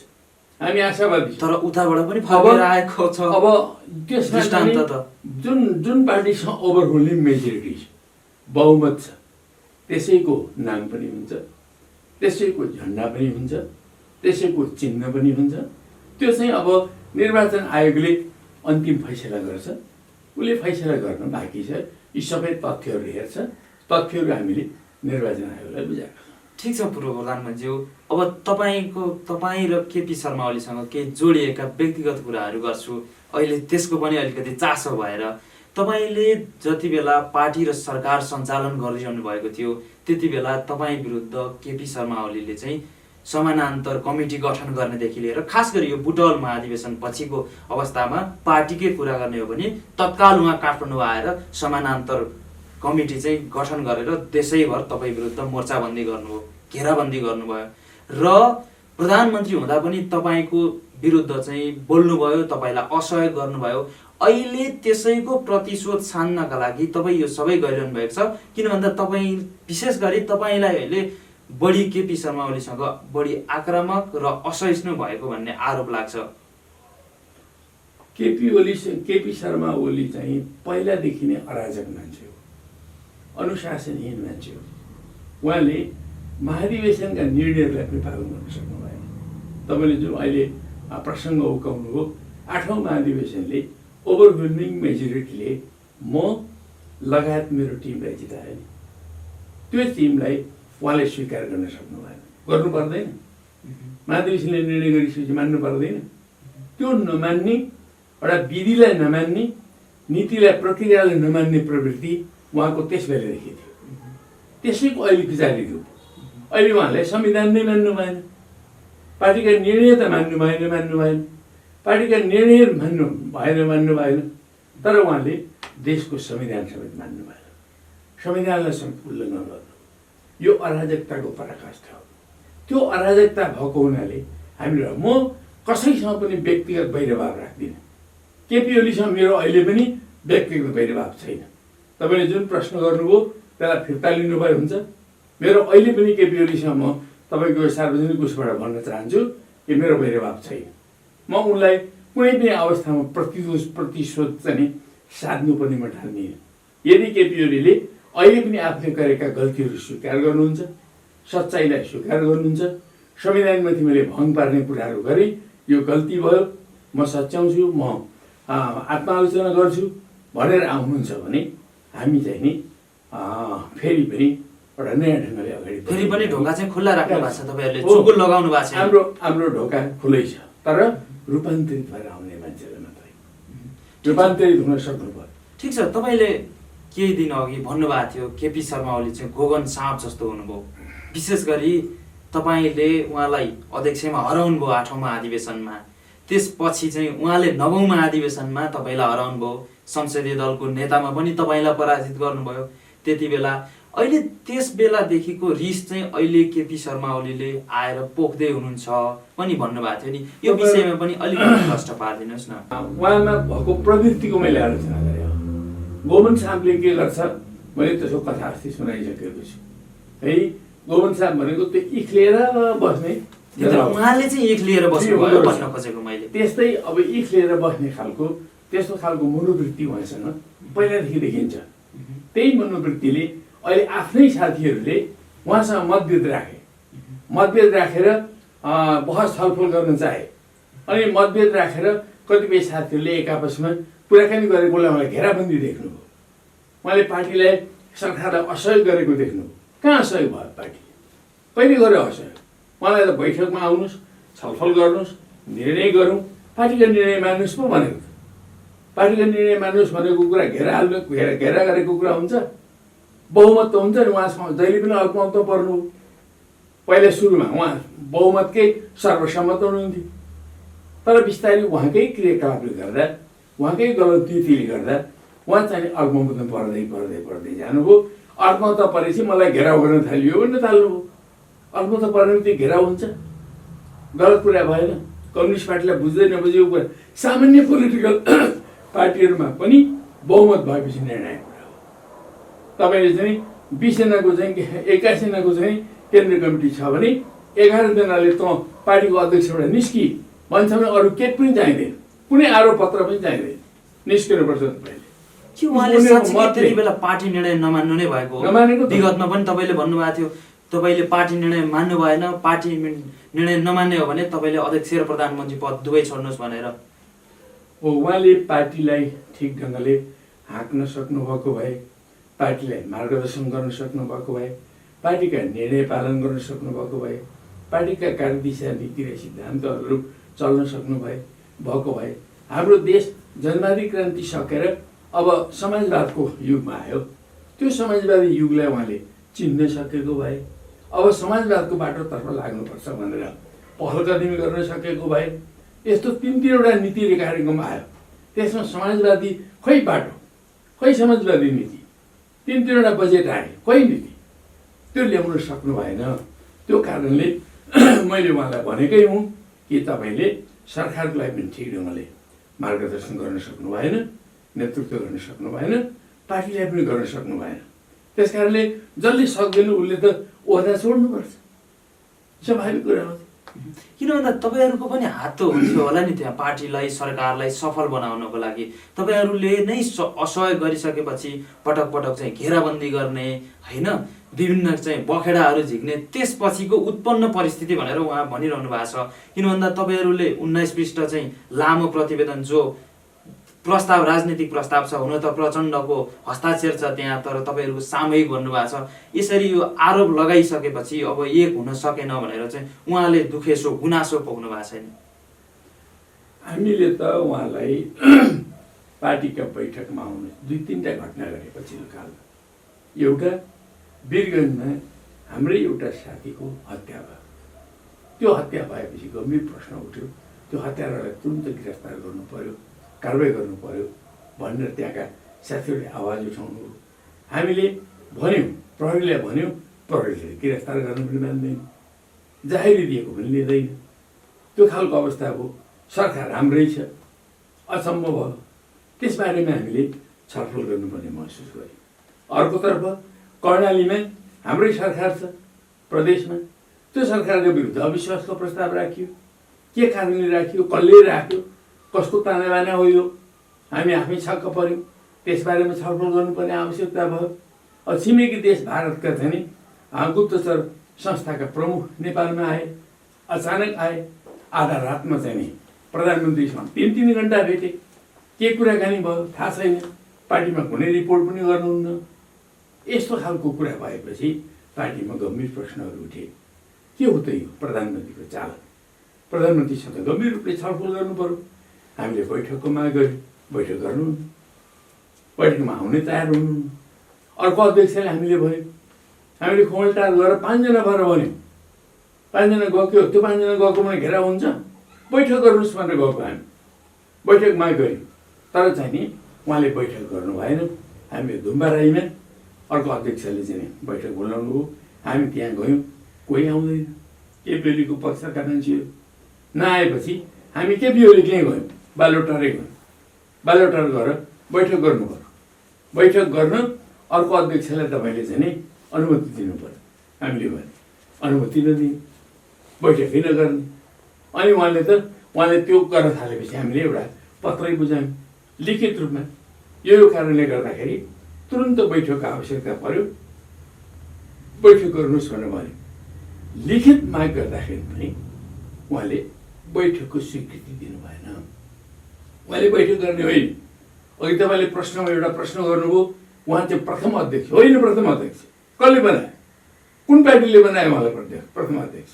हामी आशावादी तर उताबाट पनि फर्केर आएको छ। अब त्यसमा जुन पार्टीसँग ओभरवेल्मिङ मेजोरिटी छ, बहुमत छ, त्यसैको नाम पनि हुन्छ, त्यसैको झन्डा पनि हुन्छ, त्यसैको चिन्ह पनि हुन्छ। त्यो चाहिँ अब निर्वाचन आयोगले अन्तिम फैसला गर्छ। उसले फैसला गर्न बाँकी छ। यी सबै तथ्यहरू हेर्छ। तथ्यहरू हामीले निर्वाचन आयोगलाई बुझाएको छ। ठिक छ पूर्व प्रधानमन्त्रीज्यू, अब तपाईँ र केपी शर्मा ओलीसँग केही जोडिएका व्यक्तिगत कुराहरू गर्छु। अहिले त्यसको पनि अलिकति चासो भएर तपाईँले जति बेला पार्टी र सरकार सञ्चालन गरिरहनु भएको थियो त्यति बेला तपाईँ विरुद्ध केपी शर्मा ओलीले चाहिँ समानान्तर कमिटी गठन गर्नेदेखि लिएर खास गरी यो बुटवल महाधिवेशन पछिको अवस्थामा पार्टीकै कुरा गर्ने हो भने तत्काल उहाँ काठमाडौँ आएर समानान्तर कमिटी चाहिँ गठन गरेर देशैभर तपाईँ विरुद्ध मोर्चाबन्दी गर्नुभयो, घेराबन्दी गर्नुभयो र प्रधानमन्त्री हुँदा पनि तपाईँको विरुद्ध चाहिँ बोल्नुभयो, तपाईँलाई असहयोग गर्नुभयो। अहिले त्यसैको प्रतिशोध छान्नका लागि तपाईँ यो सबै गरिरहनु भएको छ। किन भन्दा तपाईँ विशेष गरी तपाईँलाई अहिले बढी केपी शर्मा ओलीसँग बढी आक्रामक र असहिष्णु भएको भन्ने आरोप लाग्छ। केपी शर्मा ओली चाहिँ पहिलादेखि नै अराजक मान्छे हो, अनुशासनहीन मान्छे हो। उहाँले महाधिवेशनका निर्णयहरूलाई पनि पालन गर्न सक्नु भएन। तपाईँले जुन अहिले प्रसङ्ग उकाउनु हो, 8औं महाधिवेशनले ओभरवेल्मिङ मेजोरिटीले म लगायत मेरो टिमलाई जितायो नि, त्यो टिमलाई उहाँले स्वीकार गर्न सक्नु भएन। गर्नु पर्दैन, महाधिवेशनले निर्णय गरिसकेपछि मान्नु पर्दैन। त्यो नमान्ने, एउटा विधिलाई नमान्ने, नीतिलाई, प्रक्रियालाई नमान्ने प्रवृत्ति उहाँको त्यस बेलादेखि थियो। त्यसैको अहिलेको जारी रूप। अहिले उहाँले संविधान नै मान्नु भएन, पार्टीका निर्णय त मान्नु भएन, पार्टीका निर्णय मान्नु भएन, तर उहाँले देशको संविधान समेत मान्नु भएन। संविधानलाई समेत उल्लङ्घन गर्नु यो अराजकताको पराकाष्ठा हो। त्यो अराजकता भएको हुनाले हामीलाई म कसैसँग पनि व्यक्तिगत वैरभाव राख्दिनँ। केपी ओलीसँग मेरो अहिले पनि व्यक्तिगत वैरभाव छैन। तपाईँले जुन प्रश्न गर्नुभयो त्यसलाई फिर्ता लिनुभयो हुन्छ। मेरो अहिले पनि केपी ओलीसँग म तपाईँको सार्वजनिक उसबाट भन्न चाहन्छु कि मेरो वैरभाव छैन। म उनलाई कुनै पनि अवस्थामा प्रतिशोध चाहिँ साध्नुपर्ने म ठान्दिनँ। यदि केपी ओलीले अहिले पनि आफूले गरेका गल्तीहरू स्वीकार गर्नुहुन्छ, सच्चाइलाई स्वीकार गर्नुहुन्छ, संविधानमाथि मैले भङ्ग पार्ने कुराहरू गरेँ, यो गल्ती भयो, म सच्याउँछु, म आत्मालोचना गर्छु भनेर आउनुहुन्छ भने हामी चाहिँ नि फेरि पनि एउटा नयाँ ढङ्गले अगाडि फेरि पनि ढोका चाहिँ खुल्ला राख्नु भएको छ, तपाईँहरूले चुकुल लगाउनु भएको छ। हाम्रो ढोका खुलै छ, तर रूपान्तरित भएर आउने मान्छेले मात्रै रूपान्तरित हुन सक्नु पर्यो। ठिक छ, तपाईँले केही दिन अघि भन्नुभएको थियो केपी शर्मा ओली चाहिँ गोगन साँप जस्तो हुनुभयो। विशेष गरी तपाईँले उहाँलाई अध्यक्षमा हराउनु भयो 8औं महाधिवेशनमा, त्यसपछि चाहिँ उहाँले 9औं महाधिवेशनमा तपाईँलाई हराउनु भयो, संसदीय दलको नेतामा पनि तपाईँलाई पराजित गर्नुभयो। त्यति बेला अहिले त्यस बेलादेखिको रिस चाहिँ अहिले केपी शर्मा ओलीले आएर पोख्दै हुनुहुन्छ पनि भन्नुभएको थियो नि, यो विषयमा पनि अलिकति प्रश्न पारिदिनुहोस् न। उहाँमा भएको प्रवृत्तिको मैले आलोचना गरेँ। गोमन साहबले के गर्छ मैले त्यसको कथा अस्ति सुनाइसकेको छु है। गोमन साहब भनेको त्यो इख लिएर बस्ने, उहाँले चाहिँ इख लिएर बस्नुभयो भन्न खोजेको मैले। त्यस्तै अब इख लिएर बस्ने खालको त्यस्तो खालको मनोवृत्ति उहाँसँग पहिलादेखि देखिन्छ। त्यही मनोवृत्तिले अहिले आफ्नै साथीहरूले उहाँसँग मतभेद राखेर बहस छलफल गर्न चाहे। अनि मतभेद राखेर कतिपय साथीहरूले एक आपसमा कुराकानी गरेकोलाई मलाई घेराबन्दी देख्नुभयो। उहाँले पार्टीलाई सरकारलाई असहयोग गरेको देख्नुभयो। कहाँ असहयोग भयो पार्टी? कहिले गर्यो असहयोग? उहाँलाई त बैठकमा आउनुहोस्, छलफल गर्नुहोस्, निर्णय गरौँ, पार्टीको निर्णय मान्नुहोस् पो भनेको। पार्टीको निर्णय मान्नुहोस् भनेको कुरा घेरा गरेको कुरा हुन्छ? बहुमत त हुन्छ नि, उहाँसँग जहिले पनि अल्पमतमा पर्नु। पहिला सुरुमा उहाँ बहुमतकै सर्वसम्मत हुनुहुन्थ्यो, तर बिस्तारै उहाँकै क्रियाकलापले गर्दा, उहाँकै गलत नीतिले गर्दा उहाँ चाहिँ अल्पमतमा पर्दै जानुभयो। अल्पमत परेपछि मलाई घेराउ गर्न थालियो भन्न थाल्नुभयो। अल्पमत पर्ने त्यो घेराउ हुन्छ, गलत कुरा भएन। कम्युनिस्ट पार्टीलाई बुझ्दै नबुझेको कुरा सामान्य पोलिटिकल पार्टीहरूमा पनि बहुमत भएपछि निर्णायक कुरा हो। तपाईँले चाहिँ 20 जनाको चाहिँ 21 जनाको चाहिँ केन्द्रीय कमिटी छ भने 11 जनाले त पार्टीको अध्यक्षबाट निस्कि भन्छ भने अरू केही पनि चाहिँदैन, कुनै आरोप पत्र पनि चाहिँदैन, निस्किनुपर्छ पहिले। के उहाँले साँच्चै त्यति बेला पार्टी निर्णय नमान्नु नै भएको हो? विगतमा पनि तपाईँले भन्नुभएको थियो तपाईँले पार्टी निर्णय मान्नु भएन, पार्टी निर्णय नमान्ने हो भने तपाईँले अध्यक्ष र प्रधानमन्त्री पद दुवै छोड्नुहोस् भनेर। उहाँले पार्टीलाई ठिक ढङ्गले हाँक्न सक्नुभएको भए, पार्टीलाई मार्गदर्शन गर्न सक्नुभएको भए, पार्टीका निर्णय पालन गर्न सक्नुभएको भए, पार्टीका कार्यदिशा नीति र सिद्धान्तहरू चल्न सक्नुभएको भए हाम्रो देश जनवादी क्रान्ति सकेर अब समाजवादको युगमा आयो। त्यो समाजवादी युगलाई उहाँले चिन्न सकेको भए, अब समाजवादको बाटोतर्फ लाग्नुपर्छ भनेर पहल कदमी गर्न सकेको भए, यस्तो 3-3वटा नीति कार्यक्रम आयो, त्यसमा समाजवादी खोइ बाटो, खोइ समाजवादी नीति, 3-3वटा बजेट आए, खोइ नीति, त्यो ल्याउन सक्नु भएन। त्यो कारणले मैले उहाँलाई भनेकै हुँ कि तपाईँले सरकारको लागि पनि ठिक ढङ्गले मार्गदर्शन गर्न सक्नु भएन, नेतृत्व गर्न सक्नु भएन, पार्टीलाई पनि गर्न सक्नु भएन। त्यस कारणले जसले सक्दैन उसले त ओहदा छोड्नुपर्छ, स्वाभाविक कुरा हो। किन भन्दा तपाईँहरूको पनि हात त हुन्थ्यो होला नि त्यहाँ पार्टीलाई सरकारलाई सफल बनाउनको लागि। तपाईँहरूले नै असहयोग गरिसकेपछि पटक पटक चाहिँ घेराबन्दी गर्ने होइन, विभिन्न चाहिँ बखेडाहरू झिक्ने, त्यसपछिको उत्पन्न परिस्थिति भनेर उहाँ भनिरहनु भएको छ। किन भन्दा तपाईँहरूले 19 पृष्ठ चाहिँ लामो प्रतिवेदन जो प्रस्ताव, राजनीतिक प्रस्ताव छ, हुन त प्रचण्डको हस्ताक्षर छ त्यहाँ, तर तपाईँहरूको सामूहिक भन्नुभएको छ। यसरी यो आरोप लगाइसकेपछि अब एक हुन सकेन भनेर चाहिँ उहाँले दुखेसो गुनासो पोख्नु भएको छैन? हामीले त उहाँलाई पार्टीका बैठकमा आउनु 2-3टा घटना गरे पछिल्लो कालमा। एउटा वीरगञ्जमा हाम्रै एउटा साथीको हत्या भयो। त्यो हत्या भएपछि गम्भीर प्रश्न उठ्यो, त्यो हत्यारालाई तुरन्त गिरफ्तार गर्नु पर्यो, कारवाही गर्नु पर्यो भनेर त्यहाँका साथीहरूले आवाज उठाउनु। हामीले भन्यौँ, प्रहरीलाई भन्यौँ, प्रहरीले गिरफ्तार गर्न पनि मान्दैन, जाहेरी दिएको पनि लिँदैन। त्यो खालको अवस्था हो। सरकार हाम्रै छ, अचम्म भयो। त्यसबारेमा हामीले छलफल गर्नुपर्ने महसुस गर्यौँ। अर्कोतर्फ कर्णालीमा हाम्रै सरकार छ प्रदेशमा, त्यो सरकारको विरुद्ध अविश्वासको प्रस्ताव राखियो। के कारणले राखियो, कसले राख्यो, कसको तानाबाना हो यो, हामी आफै छक्क पऱ्यौँ। त्यसबारेमा छलफल गर्नुपर्ने आवश्यकता भयो। छिमेकी देश भारतका चाहिँ नि गुप्तचर संस्थाका प्रमुख नेपालमा आए, अचानक आए। आधा रातमा चाहिँ नि प्रधानमन्त्रीसँग 3-3 घन्टा भेटे। के कुराकानी भयो थाहा छैन, पार्टीमा कुनै रिपोर्ट पनि गर्नुहुन्न। यस्तो खालको कुरा भएपछि पार्टीमा गम्भीर प्रश्नहरू उठे। के हो त यो प्रधानमन्त्रीको चाल? प्रधानमन्त्रीसँग गम्भीर रूपले छलफल गर्नु पर्यो। हामीले बैठकको माग गर्यौँ, बैठक गर्नु, बैठकमा आउने तयार हुनु। अर्को अध्यक्षले हामीले भन्यौँ, हामीले खोमलटार गएर 5 जना भएर भन्यौँ, 5 जना गएको, त्यो 5 जना गएको भने घेराउ हुन्छ, बैठक गर्नुहोस् भनेर गएको। हामी बैठक माग गऱ्यौँ, तर चाहिँ नि उहाँले बैठक गर्नु भएन। हामीले धुम्बाराईमा अर्को अध्यक्षले चाहिँ बैठक बोलाउनु हो, हामी त्यहाँ गयौँ, कोही आउँदैन। केपी ओलीको पक्षका मान्छेहरू नआएपछि हामी केपी ओली कहीँ गयौँ, बालोटारै गयौँ। बालोटार गएर बैठक गर्नु पर्यो। बैठक गर्न अर्को अध्यक्षलाई तपाईँले चाहिँ नि अनुमति दिनु पर्यो। हामीले भने अनुमति नदिने, बैठकै नगर्ने। अनि उहाँले त्यो गर्न थालेपछि हामीले एउटा पत्रै बुझायौँ लिखित रूपमा, यो कारणले गर्दाखेरि तुरन्त बैठकको आवश्यकता पर्यो, बैठक गर्नुहोस् भनेर भन्यो। लिखित माग गर्दाखेरि पनि उहाँले बैठकको स्वीकृति दिनु भएन। उहाँले बैठक गर्ने होइन। अघि तपाईँले प्रश्नमा एउटा प्रश्न गर्नुभयो, उहाँ चाहिँ प्रथम अध्यक्ष होइन। प्रथम अध्यक्ष कसले बनायो? कुन पार्टीले बनायो उहाँलाई प्रथम अध्यक्ष?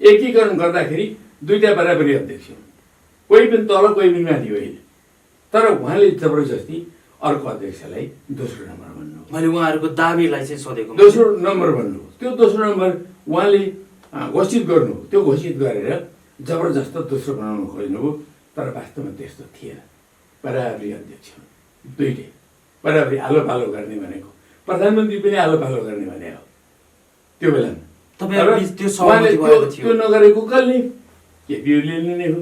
एकीकरण गर्दाखेरि 2टा बराबरी अध्यक्ष हुन्, कोही पनि तल कोही पनि माथि होइन। तर उहाँले जबरजस्ती अर्को अध्यक्षलाई दोस्रो नम्बर भन्नु। मैले उहाँहरूको दाबीलाई चाहिँ सोधेको, दोस्रो नम्बर भन्नु। त्यो दोस्रो नम्बर उहाँले घोषित गर्नु, त्यो घोषित गरेर जबरजस्त दोस्रो बनाउनु खोज्नुभयो। तर वास्तवमा त्यस्तो थिएन। बराबरी अध्यक्ष हुन्, 2टै बराबरी आलो पालो गर्ने भनेको, प्रधानमन्त्री पनि आलो पालो गर्ने भने हो त्यो बेलामा। त्यो नगरेको कसले? केपी ओलीले नै हो।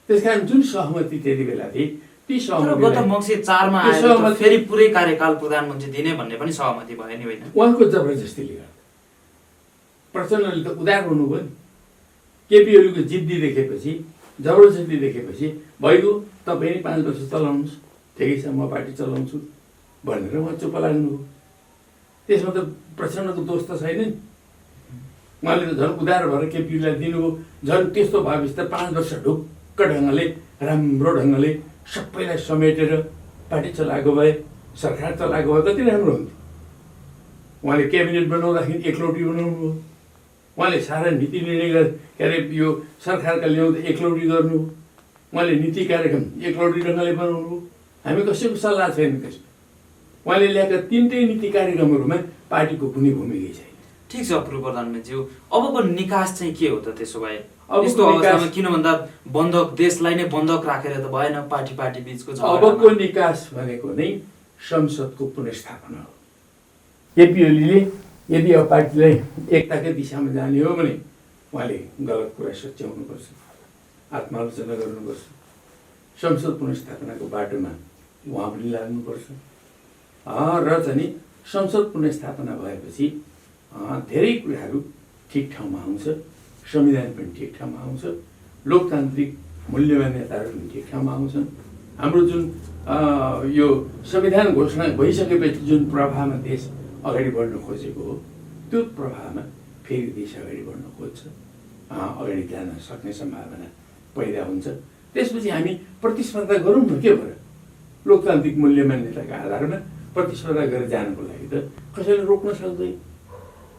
त्यसकारण जुन सहमति त्यति बेला थिए, ती सहमति गत मङ्सिर 4 मा आएर फेरि पुरै कार्यकाल प्रधानमन्त्री दिने भन्ने पनि सहमति भयो नि, होइन? उहाँको जबरजस्तीले गर्दा प्रचण्डले त उदार हुनुभयो नि। केपी ओलीको जिद्दी देखेपछि, जबरजस्ती देखेपछि भइगयो, तपाईँ 5 वर्ष चलाउनुहोस्, ठिकै छ, म पार्टी चलाउँछु भनेर उहाँ चुप लाग्नुभयो। त्यसमा त प्रचण्डको दोष त छैन नि। उहाँले त झन् उदार भएर केपी ओलीलाई दिनुभयो। झन् त्यस्तो भएपछि त 5 वर्ष ढुक्क ढङ्गले, राम्रो ढङ्गले सबैलाई समेटेर पार्टी चलाएको भए, सरकार चलाएको भए कति राम्रो हुन्थ्यो। उहाँले क्याबिनेट बनाउँदाखेरि एकलौटी बनाउनु हो। उहाँले सारा नीति निर्णय के अरे यो सरकारका ल्याउँदा एकलौटी गर्नु हो। उहाँले नीति कार्यक्रम एकलौटी ढङ्गले बनाउनु हो। हामी कसैको सल्लाह छैन त्यसमा। उहाँले ल्याएका 3टै नीति कार्यक्रमहरूमा पार्टीको कुनै भूमिकै छैन। ठिक छ पूर्व प्रधानमन्त्री, अबको निकास चाहिँ के हो त? त्यसो भए यस्तो अवस्थामा किन भन्दा बन्धक, देशलाई नै बन्धक राखेर त भएन, पार्टी बीचको झगडा। अबको निकास भनेको नै संसदको पुनर्स्थापना हो। केपी ओलीले यदि अब पार्टीलाई एकताकै दिशामा जाने हो भने उहाँले गलत कुरा सच्याउनुपर्छ, आत्मालोचना गर्नुपर्छ। संसद पुनर्स्थापनाको बाटोमा उहाँ पनि लाग्नुपर्छ। र चाहिँ नि संसद पुनर्स्थापना भएपछि धेरै कुराहरू ठिक ठाउँमा आउँछ, संविधान पनि ठिक ठाउँमा आउँछ, लोकतान्त्रिक मूल्य मान्यताहरू पनि ठिक ठाउँमा आउँछन्। हाम्रो जुन यो संविधान घोषणा भइसकेपछि जुन प्रवाहमा देश अगाडि बढ्न खोजेको हो, त्यो प्रवाहमा फेरि देश अगाडि बढ्न खोज्छ, अगाडि जान सक्ने सम्भावना पैदा हुन्छ। त्यसपछि हामी प्रतिस्पर्धा गरौँ न। के भएर लोकतान्त्रिक मूल्य मान्यताका आधारमा प्रतिस्पर्धा गरेर जानको लागि त कसैले रोक्न सक्दैन।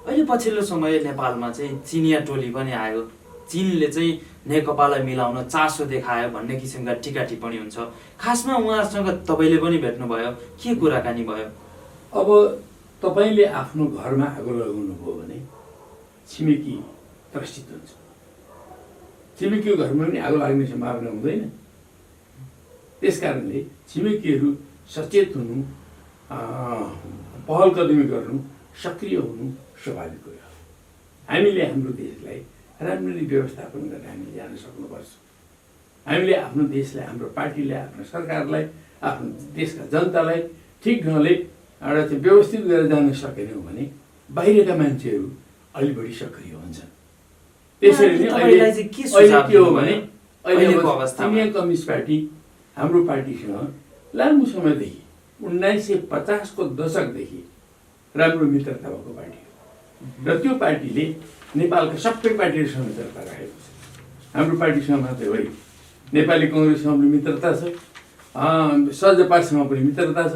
अहिले पछिल्लो समय नेपालमा चाहिँ चिनिया टोली पनि आयो, चीनले चाहिँ नेकपालाई मिलाउन चासो देखायो भन्ने किसिमका टिका टिप्पणी हुन्छ। खासमा उहाँसँग तपाईँले पनि भेट्नुभयो, के कुराकानी भयो? अब तपाईँले आफ्नो घरमा आगो लगाउनु भयो भने छिमेकी त्रसित हुन्छ। छिमेकीको घरमा पनि आगो लाग्ने सम्भावना हुँदैन। त्यस कारणले छिमेकीहरू सचेत हुनु, पहल कदमी गर्नु, सक्रिय हुनु स्वाभाविक हो। हामीले हाम्रो देशलाई राम्ररी व्यवस्थापन गरेर हामीले जान सक्नुपर्छ। हामीले आफ्नो देशलाई, हाम्रो पार्टीलाई, आफ्नो सरकारलाई, आफ्नो देशका जनतालाई ठिक ढङ्गले एउटा चाहिँ व्यवस्थित गरेर जान सकेनौँ भने बाहिरका मान्छेहरू अलि बढी सक्रिय हुन्छन्। त्यसरी नै अहिले के हो भने अहिले इन्डियन कम्युनिस्ट पार्टी हाम्रो पार्टीसँग लामो समयदेखि 1950 को दशकदेखि राम्रो मित्रता भएको पार्टी हो र त्यो पार्टीले नेपालका सबै पार्टीहरूसँग मित्रता राखेको छ। हाम्रो पार्टीसँग मात्रै होइन, नेपाली कङ्ग्रेससँग पनि मित्रता छ, सजपासँग पनि मित्रता छ,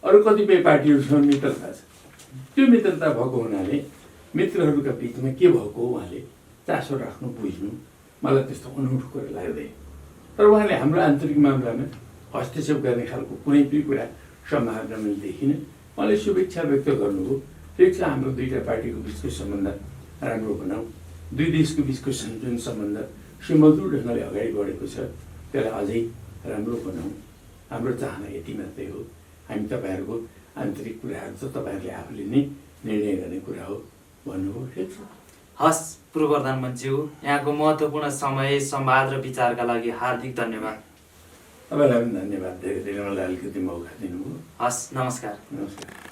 अरू कतिपय पार्टीहरूसँग मित्रता छ। त्यो मित्रता भएको हुनाले मित्रहरूका बिचमा के भएको उहाँले चासो राख्नु, बुझ्नु मलाई त्यस्तो अनौठो कुरा लाग्दैन। तर उहाँले हाम्रो आन्तरिक मामलामा हस्तक्षेप गर्ने खालको कुनै पनि कुरा सम्भावना मैले देखिनँ। उहाँले शुभेच्छा व्यक्त गर्नुभयो, ठिक छ, हाम्रो दुईवटा पार्टीको बिचको सम्बन्ध राम्रो बनाऊ, दुई देशको बिचको जुन सम्बन्ध सुमधुर ढङ्गले अगाडि बढेको छ त्यसलाई अझै राम्रो बनाऊ। हाम्रो चाहना यति मात्रै हो। हामी तपाईँहरूको आन्तरिक कुराहरू त तपाईँहरूले आफूले नै निर्णय गर्ने कुरा हो भन्नुभयो। ठिक छ, हस् पूर्व प्रधानमन्त्रीज्यू, यहाँको महत्त्वपूर्ण समय, संवाद र विचारका लागि हार्दिक धन्यवाद। तपाईँलाई पनि धन्यवाद, धेरै धेरै मलाई अलिकति मौका दिनुभयो। हस्, नमस्कार। नमस्कार।